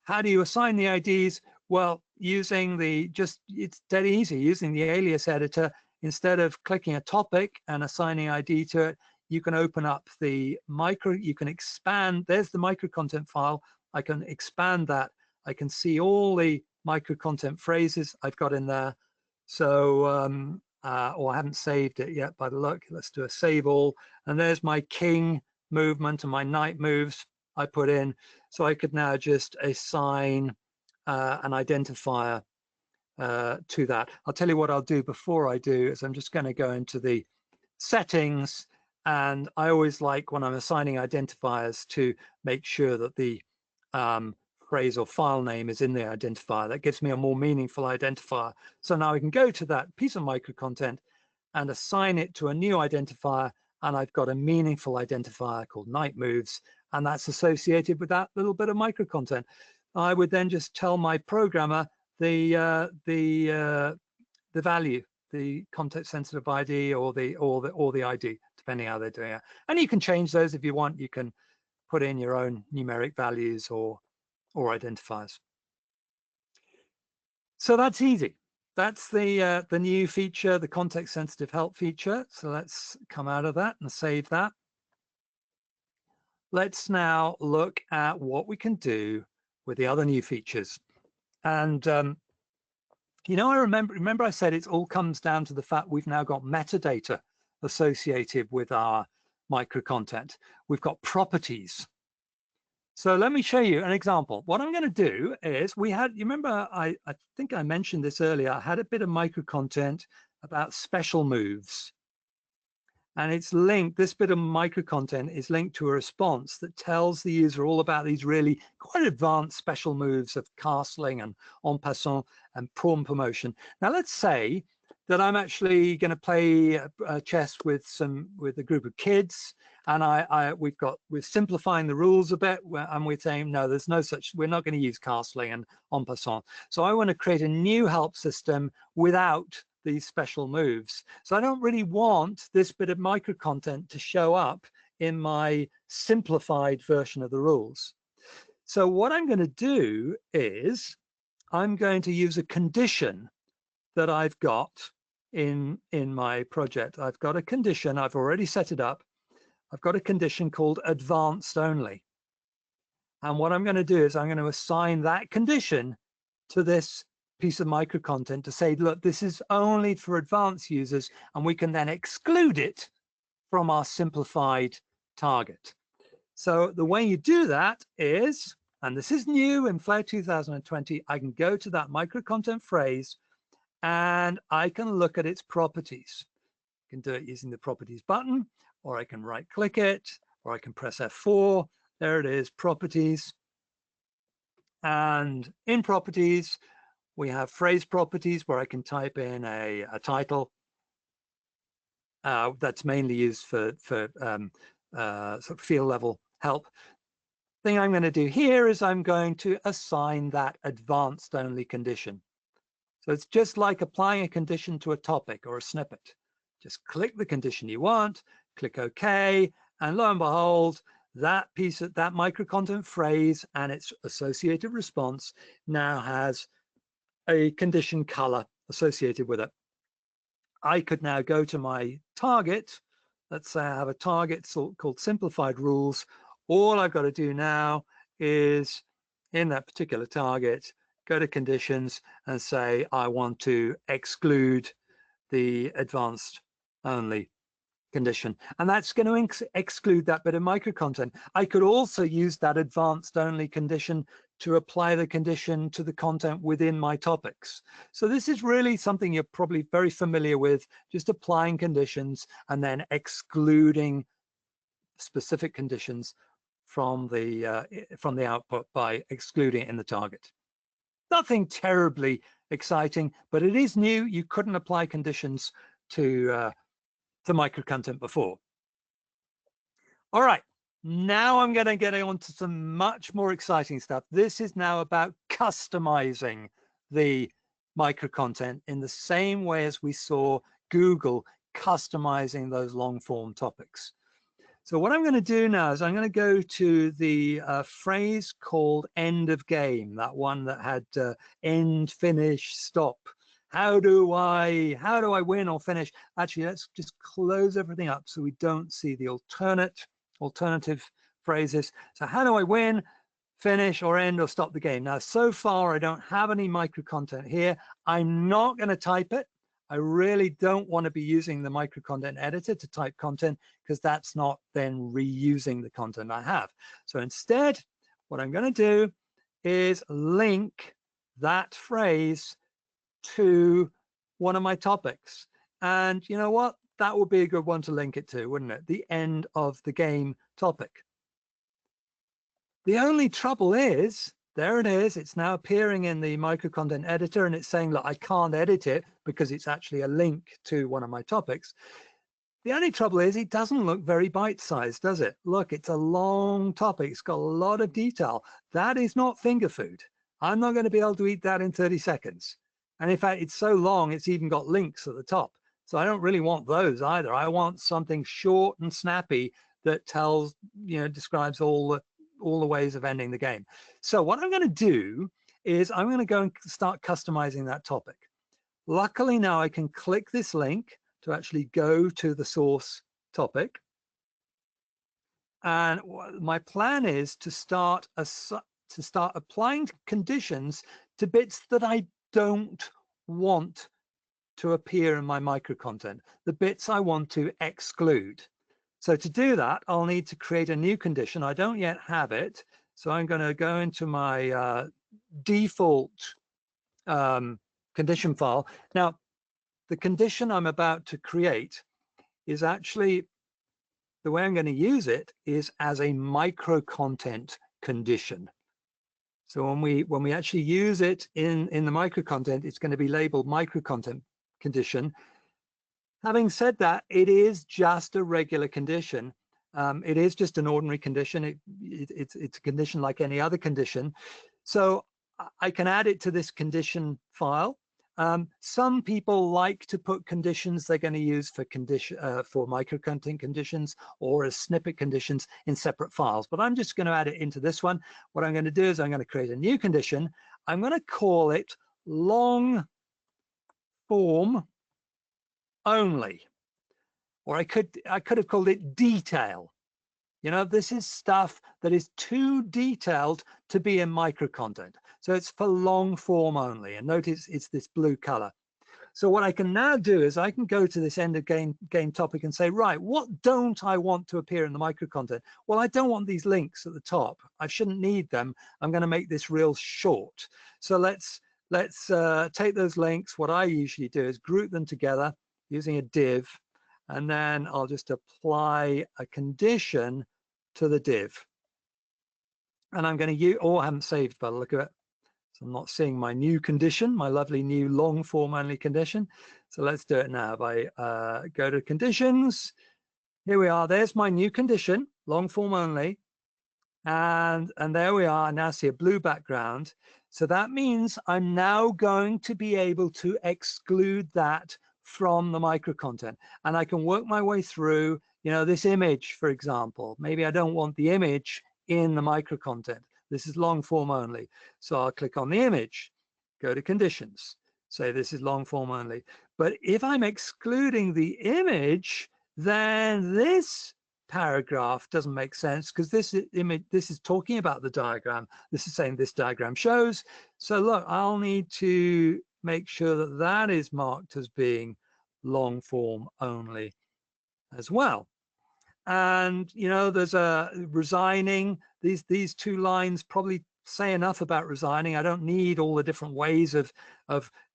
How do you assign the IDs? Well, using it's dead easy, using the alias editor. Instead of clicking a topic and assigning ID to it, you can open up you can expand, there's the micro content file. I can expand that. I can see all the micro content phrases I've got in there. So, or I haven't saved it yet by the look. Let's do a save all. And there's my king movement and my knight moves I put in. So I could now just assign an identifier to that. I'll tell you what I'll do before I do is I'm just going to go into the settings, and I always like when I'm assigning identifiers to make sure that the phrase or file name is in the identifier. That gives me a more meaningful identifier. So now I can go to that piece of micro content and assign it to a new identifier, and I've got a meaningful identifier called night moves, and that's associated with that little bit of micro content. I would then just tell my programmer the value, the context sensitive ID or the ID, depending how they're doing it. And you can change those if you want. You can put in your own numeric values or identifiers. So that's easy. That's the new feature, the context sensitive help feature. So let's come out of that and save that. Let's now look at what we can do with the other new features. And you know, I remember I said it all comes down to the fact we've now got metadata associated with our micro content. We've got properties. So let me show you an example. What I'm going to do is you remember, I think I mentioned this earlier, I had a bit of micro content about special moves. And it's linked, this bit of micro content is linked to a response that tells the user all about these really quite advanced special moves of castling and en passant and pawn promotion. Now let's say that I'm actually going to play chess with a group of kids, and we're simplifying the rules a bit, and we're saying no, there's no such, we're not going to use castling and en passant. So I want to create a new help system without these special moves. So I don't really want this bit of micro content to show up in my simplified version of the rules. So what I'm going to do is I'm going to use a condition that I've got in my project. I've got a condition, I've already set it up. I've got a condition called advanced only. And what I'm going to do is I'm going to assign that condition to this piece of micro content to say, look, this is only for advanced users, and we can then exclude it from our simplified target. So the way you do that is, and this is new in Flare 2020, I can go to that micro content phrase and I can look at its properties. I can do it using the properties button, or I can right click it, or I can press F4. There it is, properties. And in properties, we have phrase properties where I can type in a title that's mainly used for sort of field level help. Thing I'm going to do here is I'm going to assign that advanced only condition. So it's just like applying a condition to a topic or a snippet. Just click the condition you want, click OK, and lo and behold, that piece of that micro content phrase and its associated response now has a condition color associated with it. I could now go to my target. Let's say I have a target called simplified rules. All I've got to do now is in that particular target, go to conditions and say, I want to exclude the advanced only condition. And that's going to exclude that bit of micro content. I could also use that advanced only condition to apply the condition to the content within my topics. So this is really something you're probably very familiar with, just applying conditions and then excluding specific conditions from the output by excluding it in the target. Nothing terribly exciting, but it is new. You couldn't apply conditions to micro content before. All right, now I'm going to get on to some much more exciting stuff. This is now about customizing the micro content in the same way as we saw Google customizing those long form topics. So what I'm going to do now is I'm going to go to the phrase called end of game, that one that had end, finish, stop. How do I win or finish? Actually, let's just close everything up so we don't see the alternative phrases. So how do I win, finish, or end, or stop the game? Now, so far, I don't have any micro content here. I'm not going to type it. I really don't want to be using the micro content editor to type content, because that's not then reusing the content I have. So instead, what I'm going to do is link that phrase to one of my topics. And you know what? That would be a good one to link it to, wouldn't it? The end of the game topic. The only trouble is, there it is. It's now appearing in the micro content editor, and it's saying, look, I can't edit it because it's actually a link to one of my topics. The only trouble is it doesn't look very bite-sized, does it? Look, it's a long topic. It's got a lot of detail. That is not finger food. I'm not going to be able to eat that in 30 seconds. And in fact, it's so long, it's even got links at the top. So I don't really want those either. I want something short and snappy that tells, describes all the ways of ending the game. So what I'm going to do is I'm going to go and start customizing that topic. Luckily now I can click this link to actually go to the source topic. And my plan is to start applying conditions to bits that I don't want to appear in my micro content, the bits I want to exclude. So to do that, I'll need to create a new condition. I don't yet have it. So I'm going to go into my default condition file. Now, the condition I'm about to create is actually, the way I'm going to use it is as a micro content condition. So when we actually use it in the micro content, it's going to be labeled micro content condition. Having said that, it is just a regular condition. It is just an ordinary condition. It's a condition like any other condition. So I can add it to this condition file. Some people like to put conditions they're going to use for micro content conditions or as snippet conditions in separate files, but I'm just going to add it into this one. What I'm going to do is I'm going to create a new condition. I'm going to call it long form only, or I could have called it detail. This is stuff that is too detailed to be in micro content. So it's for long form only. And notice it's this blue color. So what I can now do is I can go to this end of game topic and say, right, what don't I want to appear in the micro content? Well, I don't want these links at the top. I shouldn't need them. I'm going to make this real short. So let's take those links. What I usually do is group them together using a div, and then I'll just apply a condition to the div. And I'm going to use, I haven't saved by the look of it. So I'm not seeing my new condition, my lovely new long form only condition. So let's do it now by go to conditions. Here we are. There's my new condition, long form only. And there we are. I now see a blue background. So that means I'm now going to be able to exclude that from the micro content. And I can work my way through, this image, for example. Maybe I don't want the image in the micro content. This is long form only. So I'll click on the image, go to conditions, say this is long form only. But if I'm excluding the image, then this paragraph doesn't make sense, because this is talking about the diagram. This is saying this diagram shows. So look, I'll need to make sure that that is marked as being long form only as well. And there's a resigning. These two lines probably say enough about resigning. I don't need all the different ways of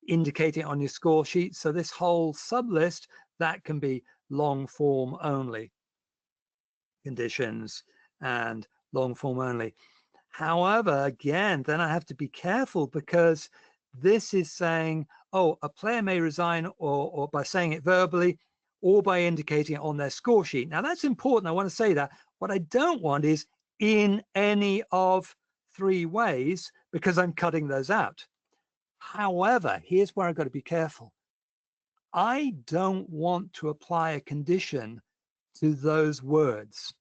indicating on your score sheet. So this whole sub list, that can be long form only conditions and long form only. However, again, then I have to be careful, because this is saying, oh, a player may resign or by saying it verbally, or by indicating it on their score sheet. Now that's important. I want to say that. What I don't want is in any of three ways, because I'm cutting those out. However, here's where I've got to be careful. I don't want to apply a condition to those words.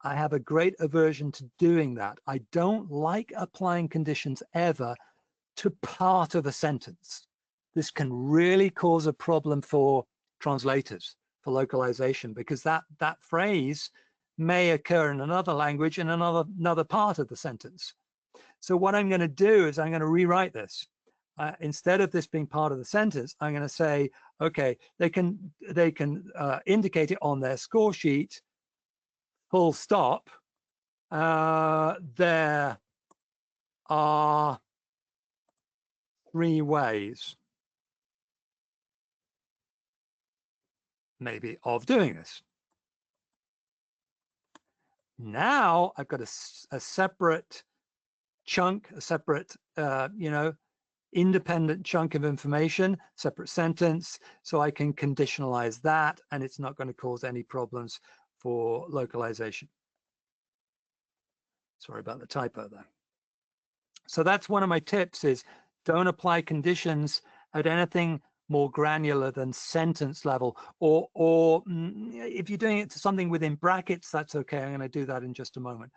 I have a great aversion to doing that. I don't like applying conditions ever to part of a sentence. This can really cause a problem for translators, for localization, because that phrase may occur in another language in another part of the sentence. So what I'm going to do is I'm going to rewrite this. Instead of this being part of the sentence, I'm going to say, okay, they can indicate it on their score sheet, full stop. There are 3 ways, maybe, of doing this. Now I've got a separate chunk, a separate, independent chunk of information, separate sentence, so I can conditionalize that, and it's not going to cause any problems for localization. Sorry about the typo there. So that's one of my tips, is don't apply conditions at anything more granular than sentence level, or if you're doing it to something within brackets, that's okay. I'm going to do that in just a moment.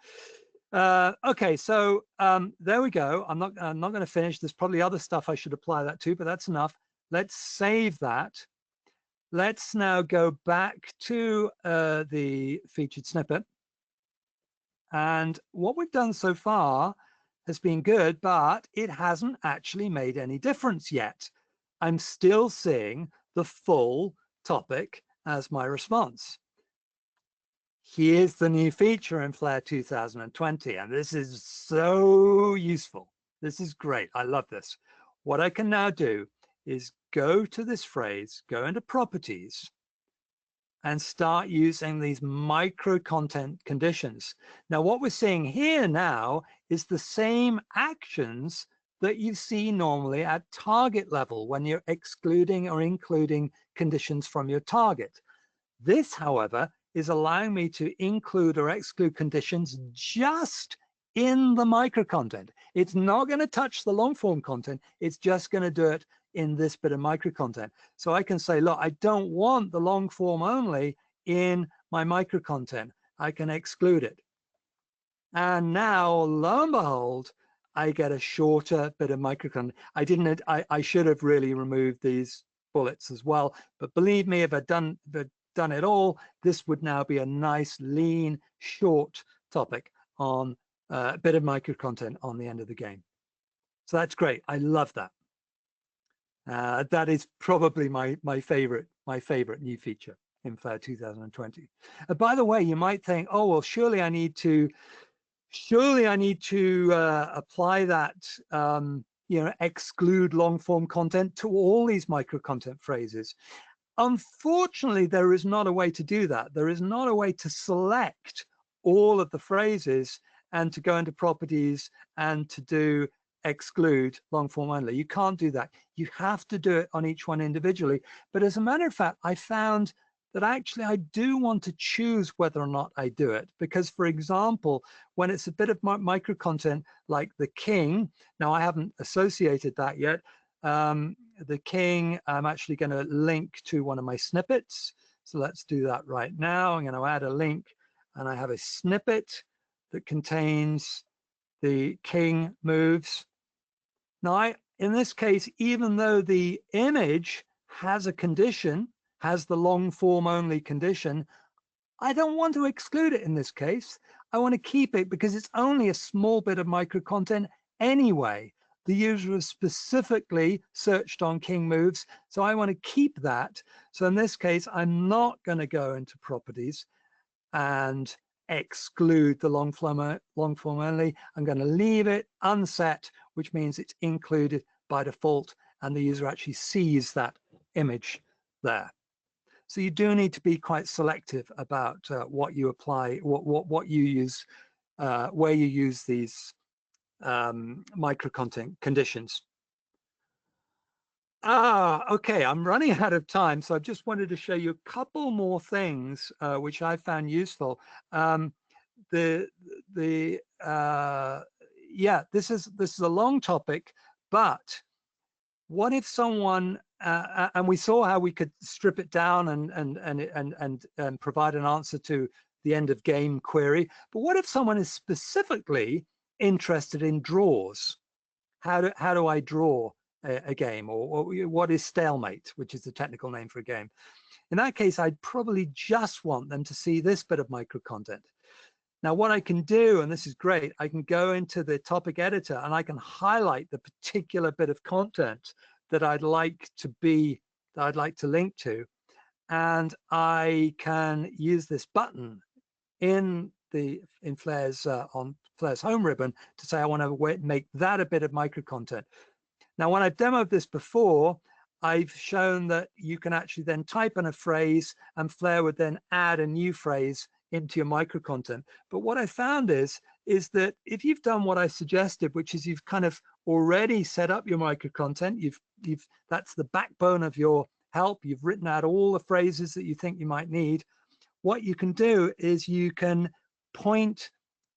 Okay, so there we go. I'm not going to finish. There's probably other stuff I should apply that to, but that's enough. Let's save that. Let's now go back to the featured snippet. And what we've done so far has been good, but it hasn't actually made any difference yet. I'm still seeing the full topic as my response. Here's the new feature in Flare 2020, and this is so useful. This is great. I love this. What I can now do is go to this phrase, go into properties, and start using these micro content conditions. Now, what we're seeing here now is the same actions that you see normally at target level when you're excluding or including conditions from your target. This, however, is allowing me to include or exclude conditions just in the micro content. It's not going to touch the long form content. It's just going to do it in this bit of micro content. So I can say, look, I don't want the long form only in my micro content. I can exclude it. And now, lo and behold, I get a shorter bit of micro content. I should have really removed these bullets as well. But believe me, if I'd done it all, this would now be a nice, lean, short topic on a bit of micro content on the end of the game. So that's great. I love that. That is probably my favorite new feature in Flare 2020. By the way, you might think, oh well, surely I need to apply that exclude long form content to all these micro content phrases. Unfortunately, there is not a way to do that. There is not a way to select all of the phrases and to go into properties and to do exclude long form only. You can't do that. You have to do it on each one individually. But as a matter of fact, I found that actually I do want to choose whether or not I do it. Because, for example, when it's a bit of micro content like the king, now I haven't associated that yet. The king, I'm actually going to link to one of my snippets. So let's do that right now. I'm going to add a link, and I have a snippet that contains the king moves. Now, in this case, even though the image has a condition, has the long form only condition, I don't want to exclude it in this case. I want to keep it because it's only a small bit of micro content anyway. The user has specifically searched on king moves, so I want to keep that. So in this case, I'm not going to go into properties and exclude the long form only. I'm going to leave it unset, which means it's included by default, and the user actually sees that image there. So you do need to be quite selective about what you apply, what you use, where you use these micro content conditions. Okay, I'm running out of time, so I just wanted to show you a couple more things which I found useful. Yeah, this is a long topic, but what if someone and we saw how we could strip it down and provide an answer to the end of game query. But what if someone is specifically interested in draws? How do I draw a game, or what is stalemate, which is the technical name for a game? In that case, I'd probably just want them to see this bit of micro content. Now, what I can do, and this is great, I can go into the topic editor and I can highlight the particular bit of content that I'd like to link to. And I can use this button in Flare's on Flare's home ribbon to say I want to make that a bit of micro content. Now, when I've demoed this before, I've shown that you can actually then type in a phrase and Flare would then add a new phrase into your micro content. But what I found is that if you've done what I suggested, which is you've kind of already set up your micro content, that's the backbone of your help, you've written out all the phrases that you think you might need, what you can do is you can point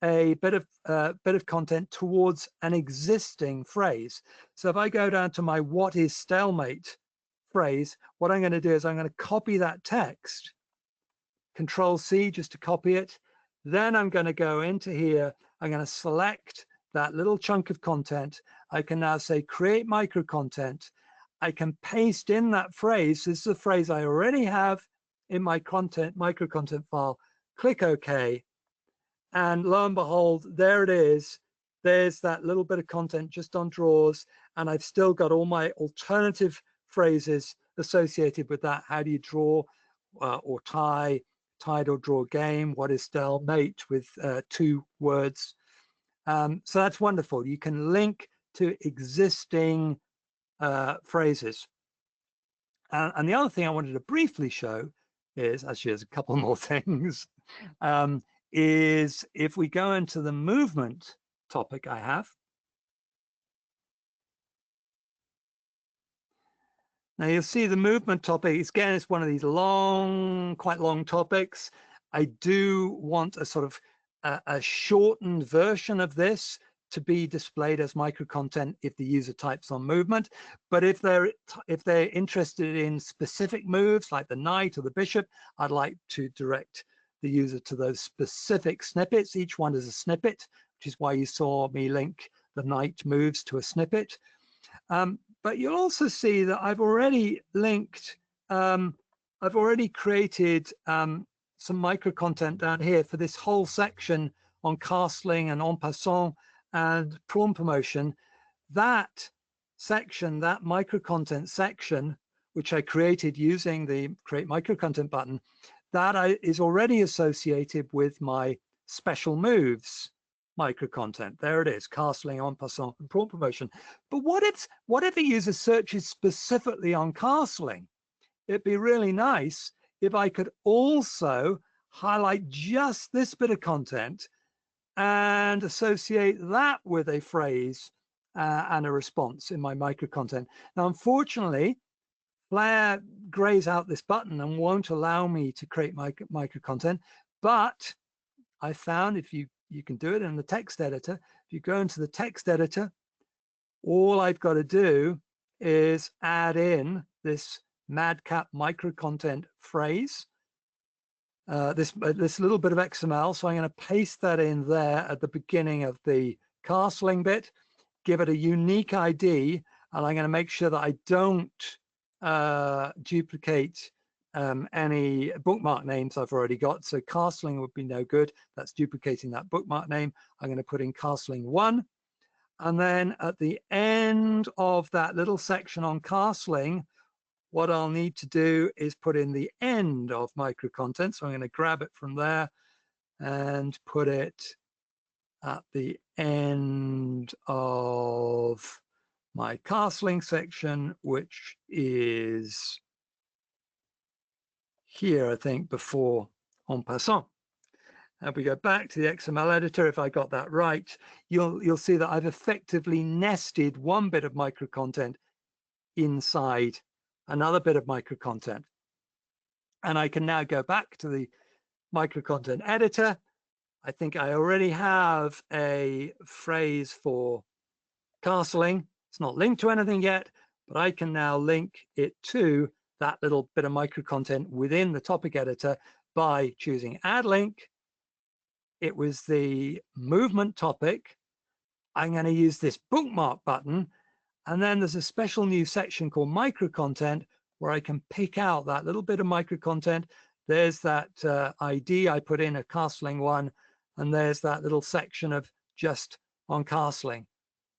a bit of content towards an existing phrase. So if I go down to my what is stalemate phrase, what I'm going to do is I'm going to copy that text, Control C just to copy it. Then I'm going to go into here, I'm going to select that little chunk of content. I can now say create micro content. I can paste in that phrase. This is a phrase I already have in my micro content file. Click OK. And lo and behold, there it is. There's that little bit of content just on draws. And I've still got all my alternative phrases associated with that. How do you draw or tie, tied or draw game? What is stalemate with 2 words? So that's wonderful. You can link to existing phrases. And the other thing I wanted to briefly show is, actually there's a couple more things, is if we go into the movement topic I have. Now you'll see the movement topic, again, it's one of these quite long topics. I do want a sort of a shortened version of this to be displayed as micro content if the user types on movement. But if they're interested in specific moves like the knight or the bishop, I'd like to direct the user to those specific snippets. Each one is a snippet, which is why you saw me link the knight moves to a snippet. But you'll also see that I've already linked, I've already created some micro content down here for this whole section on castling and en passant and prawn promotion. That section, that micro content section, which I created using the create micro content button, that is already associated with my special moves micro content. There it is, castling, en passant, and prawn promotion. But what if a user searches specifically on castling? It'd be really nice if I could also highlight just this bit of content and associate that with a phrase and a response in my micro content. Now, unfortunately, Flare grays out this button and won't allow me to create micro content, but I found if you can do it in the text editor. If you go into the text editor, all I've got to do is add in this MadCap micro content phrase, this little bit of XML. So I'm going to paste that in there at the beginning of the castling bit, give it a unique ID, and I'm going to make sure that I don't duplicate any bookmark names I've already got. So castling would be no good. That's duplicating that bookmark name. I'm going to put in castling 1. And then at the end of that little section on castling, what I'll need to do is put in the end of micro content. So I'm going to grab it from there and put it at the end of my castling section, which is here, I think, before en passant. And we go back to the XML editor. If I got that right, you'll see that I've effectively nested one bit of micro content inside another bit of micro content. And I can now go back to the micro content editor. I think I already have a phrase for castling. It's not linked to anything yet, but I can now link it to that little bit of micro content within the topic editor by choosing add link it was the movement topic. I'm going to use this bookmark button. And then there's a special new section called micro content where I can pick out that little bit of micro content. There's that ID I put in, a castling one, and there's that little section of just on castling.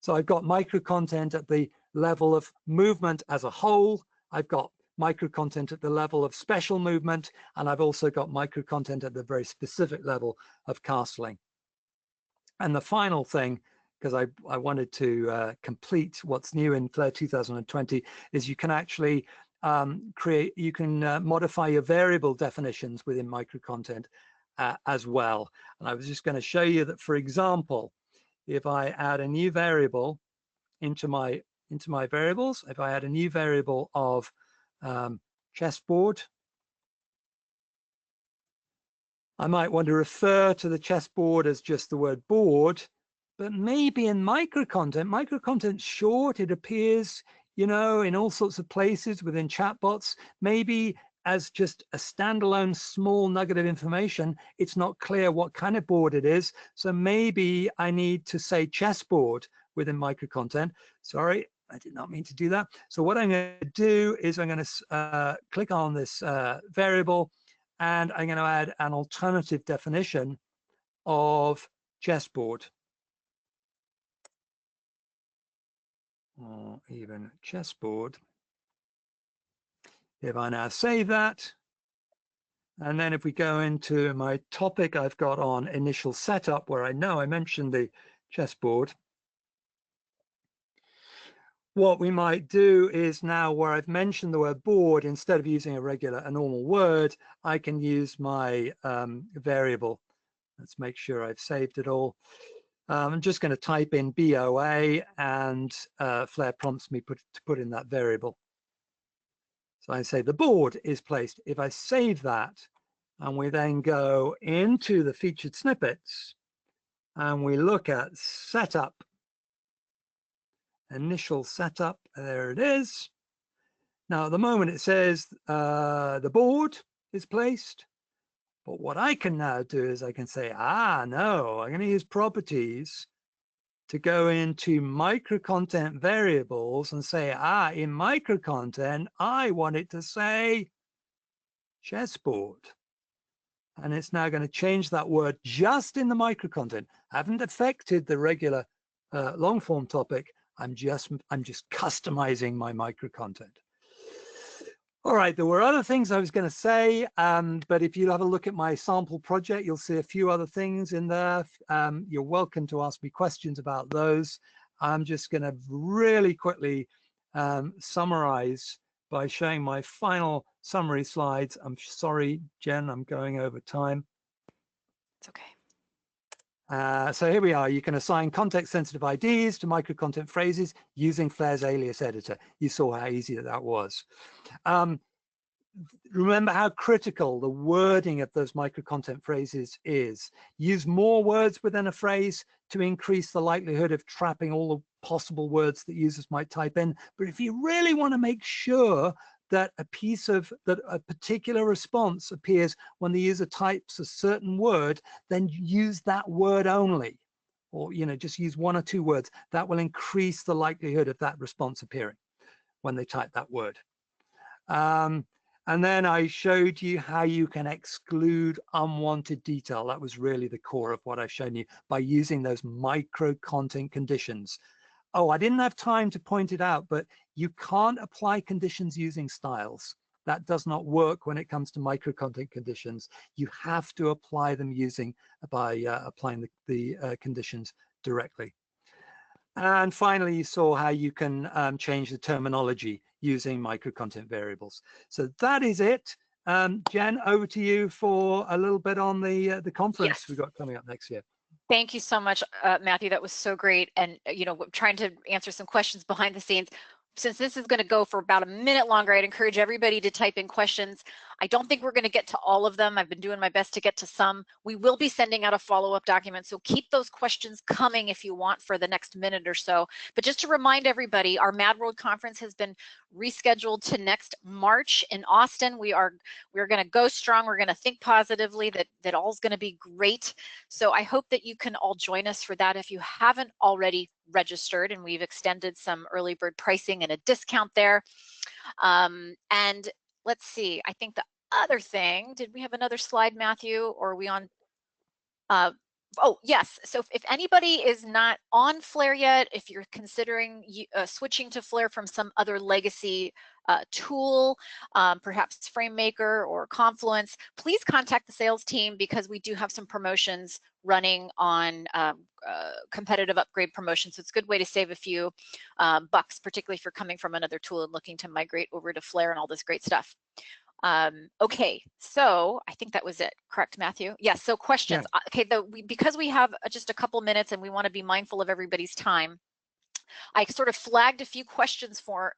So I've got micro content at the level of movement as a whole. I've got micro content at the level of special movement, and I've also got micro content at the very specific level of castling. And the final thing, because I wanted to complete what's new in Flare 2020, is you can actually you can modify your variable definitions within micro content as well. And I was just going to show you that, for example, if I add a new variable into my variables, if I add a new variable of chessboard, I might want to refer to the chessboard as just the word board, but maybe in micro content's short, it appears, you know, in all sorts of places within chatbots, maybe as just a standalone small nugget of information. It's not clear what kind of board it is. So maybe I need to say chessboard within micro content. Sorry, I did not mean to do that. So what I'm going to do is I'm going to click on this variable, and I'm going to add an alternative definition of chessboard, or even chessboard. If I now save that, and then if we go into my topic I've got on initial setup, where I know I mentioned the chessboard, what we might do is now where I've mentioned the word board, instead of using a normal word, I can use my variable. Let's make sure I've saved it all. I'm just going to type in BOA, and Flare prompts me to put in that variable. So I say the board is placed. If I save that, and we then go into the featured snippets, and we look at setup, initial setup, there it is. Now at the moment it says the board is placed, but what I can now do is I can say, no, I'm going to use properties to go into micro content variables and say, in micro content, I want it to say chessboard. And it's now going to change that word just in the micro content. I haven't affected the regular long form topic. I'm just customizing my micro content. All right, there were other things I was going to say, but if you have a look at my sample project, you'll see a few other things in there. You're welcome to ask me questions about those. I'm just going to really quickly summarize by showing my final summary slides. I'm sorry, Jen, I'm going over time. It's okay. So here we are. You can assign context-sensitive IDs to micro-content phrases using Flare's alias editor. You saw how easy that was. Remember how critical the wording of those micro-content phrases is. Use more words within a phrase to increase the likelihood of trapping all the possible words that users might type in. But if you really want to make sure that a particular response appears when the user types a certain word, then use that word only, or just use one or two words. That will increase the likelihood of that response appearing when they type that word. And then I showed you how you can exclude unwanted detail. That was really the core of what I've shown you, by using those micro content conditions. Oh, I didn't have time to point it out, but you can't apply conditions using styles. That does not work when it comes to micro content conditions. You have to apply them by applying the conditions directly. And finally, you saw how you can change the terminology using micro content variables. So that is it. Jen, over to you for a little bit on the conference we've got coming up next year. Thank you so much, Matthew. That was so great. And, trying to answer some questions behind the scenes. Since this is going to go for about a minute longer, I'd encourage everybody to type in questions. I don't think we're going to get to all of them. I've been doing my best to get to some. We will be sending out a follow-up document, so keep those questions coming if you want for the next minute or so. But just to remind everybody, our Mad World Conference has been rescheduled to next March in Austin. We're going to go strong. We're going to think positively that all's going to be great. So I hope that you can all join us for that if you haven't already registered, and we've extended some early bird pricing and a discount there. And let's see, I think the other thing, did we have another slide, Matthew, or are we on? Oh, yes. So if anybody is not on Flare yet, if you're considering switching to Flare from some other legacy tool, perhaps FrameMaker or Confluence, please contact the sales team, because we do have some promotions running on competitive upgrade promotions. So it's a good way to save a few bucks, particularly if you're coming from another tool and looking to migrate over to Flare and all this great stuff. Okay, so I think that was it, correct, Matthew? Yes, so questions. Yeah. Okay, because we have just a couple minutes and we want to be mindful of everybody's time, I sort of flagged a few questions for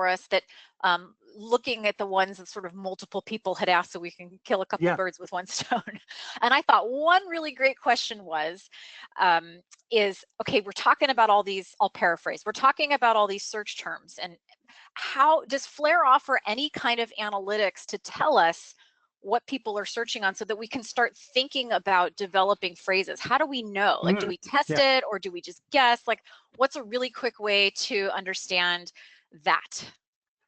us that looking at the ones that sort of multiple people had asked, so we can kill a couple birds with one stone. And I thought one really great question was, okay, we're talking about all these, I'll paraphrase, we're talking about all these search terms, and how does Flare offer any kind of analytics to tell us what people are searching on, so that we can start thinking about developing phrases? How do we know? Like, do we test it, or do we just guess? Like, what's a really quick way to understand that?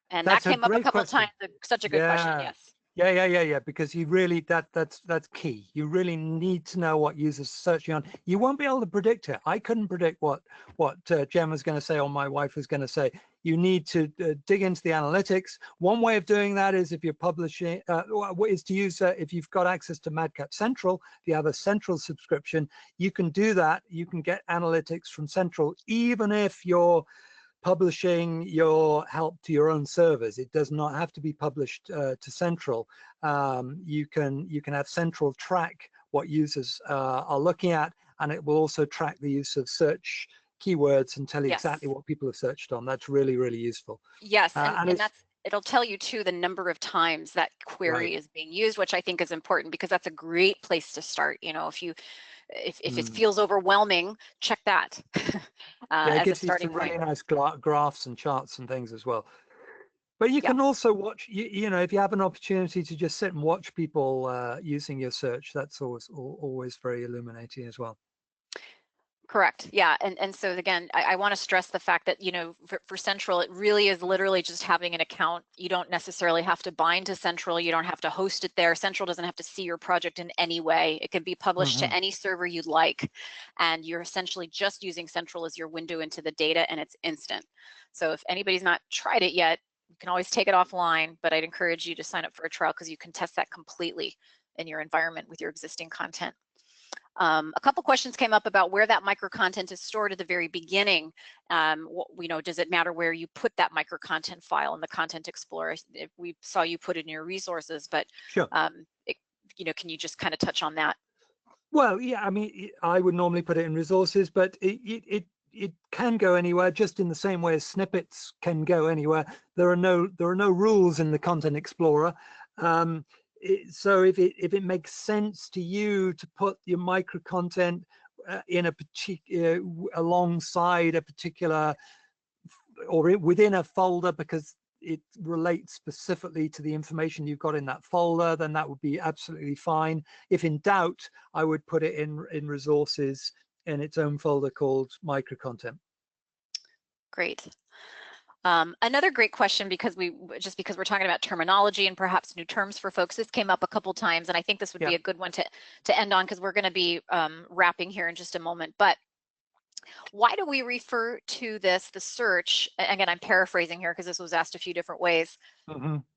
And That's that came up a couple times. Such a good question. Yes. Yeah. Because you really, that's key. You really need to know what users are searching on. You won't be able to predict it. I couldn't predict what Jen was going to say or my wife was going to say. You need to dig into the analytics. One way of doing that is if you're publishing, is to use, if you've got access to MadCap Central, if you have a Central subscription, you can do that. You can get analytics from Central, even if you're publishing your help to your own servers. It does not have to be published to Central. You can have Central track what users are looking at, and it will also track the use of search keywords and tell you exactly what people have searched on. That's really, really useful. Yes, and it'll tell you too the number of times that query is being used, which I think is important, because that's a great place to start. You know, if it feels overwhelming, check that. It gives you some really nice graphs and charts and things as well. But you can also watch, you know, if you have an opportunity to just sit and watch people using your search, that's always very illuminating as well. Correct. Yeah. And so again, I want to stress the fact that, you know, for Central, it really is literally just having an account. You don't necessarily have to bind to Central. You don't have to host it there. Central doesn't have to see your project in any way. It can be published to any server you'd like. And you're essentially just using Central as your window into the data, and it's instant. So if anybody's not tried it yet, you can always take it offline, but I'd encourage you to sign up for a trial, because you can test that completely in your environment with your existing content. A couple questions came up about where that micro content is stored at the very beginning. You know, does it matter where you put that micro content file in the Content Explorer? If we saw you put it in your resources, but sure. You know, can you just kind of touch on that? Well, yeah, I mean, I would normally put it in resources, but it can go anywhere, just in the same way as snippets can go anywhere. There are no rules in the Content Explorer. So if it makes sense to you to put your micro content in a particular, alongside a particular, or within a folder, because it relates specifically to the information you've got in that folder, then that would be absolutely fine. If in doubt, I would put it in resources in its own folder called micro content. Great. Another great question, because we're talking about terminology and perhaps new terms for folks. This came up a couple times, and I think this would be a good one to end on, because we're going to be wrapping here in just a moment. But why do we refer to the search? Again, I'm paraphrasing here because this was asked a few different ways.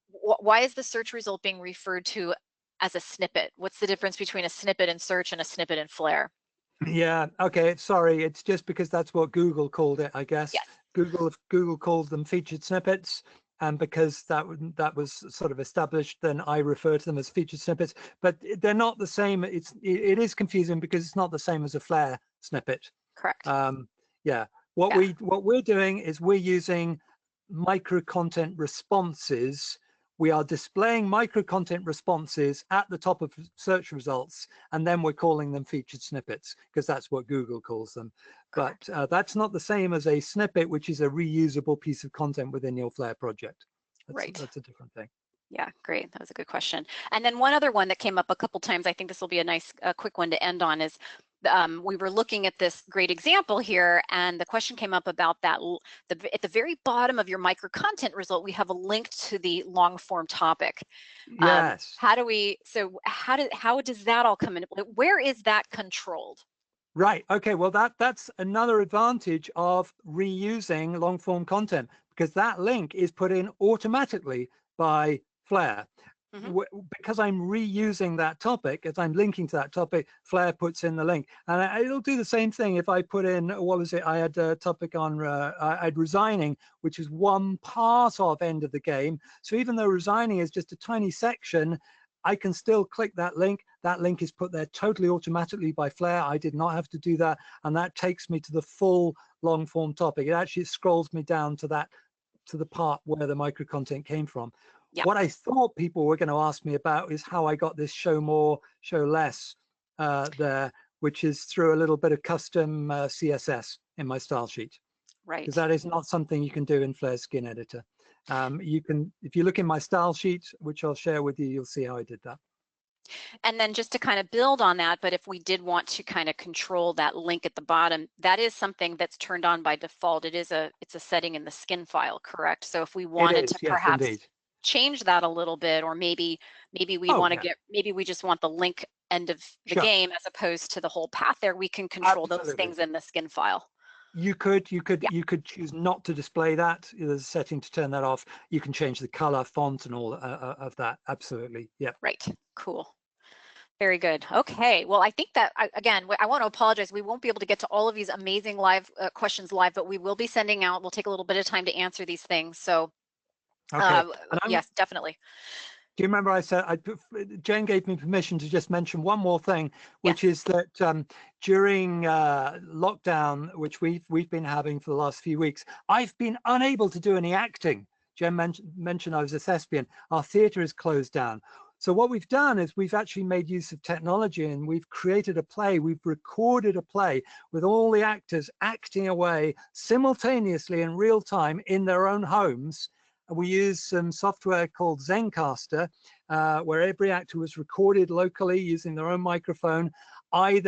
Why is the search result being referred to as a snippet? What's the difference between a snippet in search and a snippet in Flare? Yeah, okay, sorry, it's just because that's what Google called it, I guess. Yes. Google calls them featured snippets, and because that was sort of established, then I refer to them as featured snippets. But they're not the same. It is confusing because it's not the same as a Flare snippet. Correct. Yeah. What we're doing is we're using micro content responses we are displaying micro content responses at the top of search results, and then we're calling them featured snippets because that's what Google calls them. Correct. But that's not the same as a snippet, which is a reusable piece of content within your Flare project. Right. That's a different thing. Yeah, great. That was a good question. And then one other one that came up a couple times, I think this will be a nice, quick one to end on, is we were looking at this great example here, and the question came up about that. At the very bottom of your micro content result, we have a link to the long form topic. Yes. How does that all come in? Where is that controlled? Right. Okay. Well, that's another advantage of reusing long form content, because that link is put in automatically by Flare. Mm-hmm. Because I'm reusing that topic, as I'm linking to that topic, Flare puts in the link, and it'll do the same thing if I put in, what was it? I had a topic on I had resigning, which is one part of end of the game. So even though resigning is just a tiny section, I can still click that link. That link is put there totally automatically by Flare. I did not have to do that. And that takes me to the full long form topic. It actually scrolls me down to the part where the micro content came from. Yeah. What I thought people were going to ask me about is how I got this show more, show less there, which is through a little bit of custom CSS in my style sheet. Right. Because that is not something you can do in Flare Skin Editor. You can, if you look in my style sheet, which I'll share with you, you'll see how I did that. And then just to kind of build on that, but if we did want to kind of control that link at the bottom, that is something that's turned on by default. It's a setting in the skin file, correct? So if we wanted to Yes, perhaps indeed. change that a little bit, or maybe we Oh, want to yeah, maybe we just want the link end of the sure. game as opposed to the whole path there, we can control those Absolutely. things in the skin file. You could Yeah, choose not to display that. There's a setting to turn that off. You can change the color, font, and all of that. Absolutely. Yep. right. Cool. Very good. Okay. Well, I think that, again, I want to apologize. We won't be able to get to all of these amazing live questions live, but we will be sending out, we'll take a little bit of time to answer these things. So Okay. And yes, definitely. do you remember I said, Jane gave me permission to just mention one more thing, Yes. which is that during lockdown, which we've been having for the last few weeks, I've been unable to do any acting. Jen mentioned I was a thespian. Our theatre is closed down. So what we've done is we've actually made use of technology, and we've created a play. We've recorded a play with all the actors acting away simultaneously in real time in their own homes. We use some software called Zencaster, where every actor was recorded locally using their own microphone. I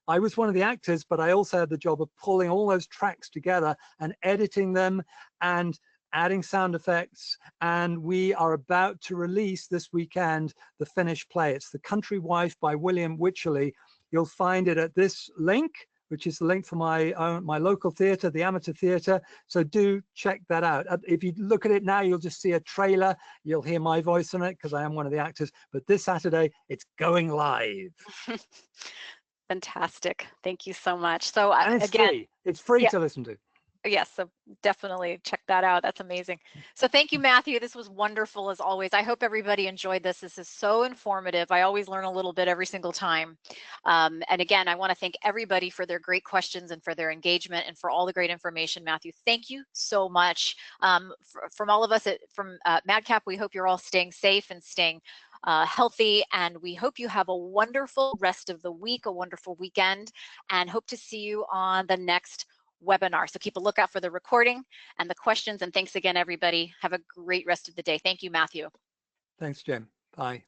was one of the actors, but I also had the job of pulling all those tracks together and editing them and adding sound effects. And we are about to release this weekend the finished play. It's The Country Wife by William Wycherley. You'll find it at this link, which is the link for my local theatre, the Amateur Theatre. So do check that out. If you look at it now, you'll just see a trailer. You'll hear my voice on it because I am one of the actors. But this Saturday, it's going live. Fantastic. Thank you so much. So And it's again, free. It's free yeah, to listen to. yes, so definitely check that out. That's amazing. So thank you, Matthew. This was wonderful as always. I hope everybody enjoyed this. This is so informative. I always learn a little bit every single time. And again, I want to thank everybody for their great questions and for their engagement and for all the great information. Matthew, thank you so much. From all of us from MadCap, we hope you're all staying safe and staying healthy, and we hope you have a wonderful rest of the week, a wonderful weekend, and hope to see you on the next webinar. So keep a lookout for the recording and the questions. And thanks again, everybody. Have a great rest of the day. Thank you, Matthew. Thanks, Jim. Bye.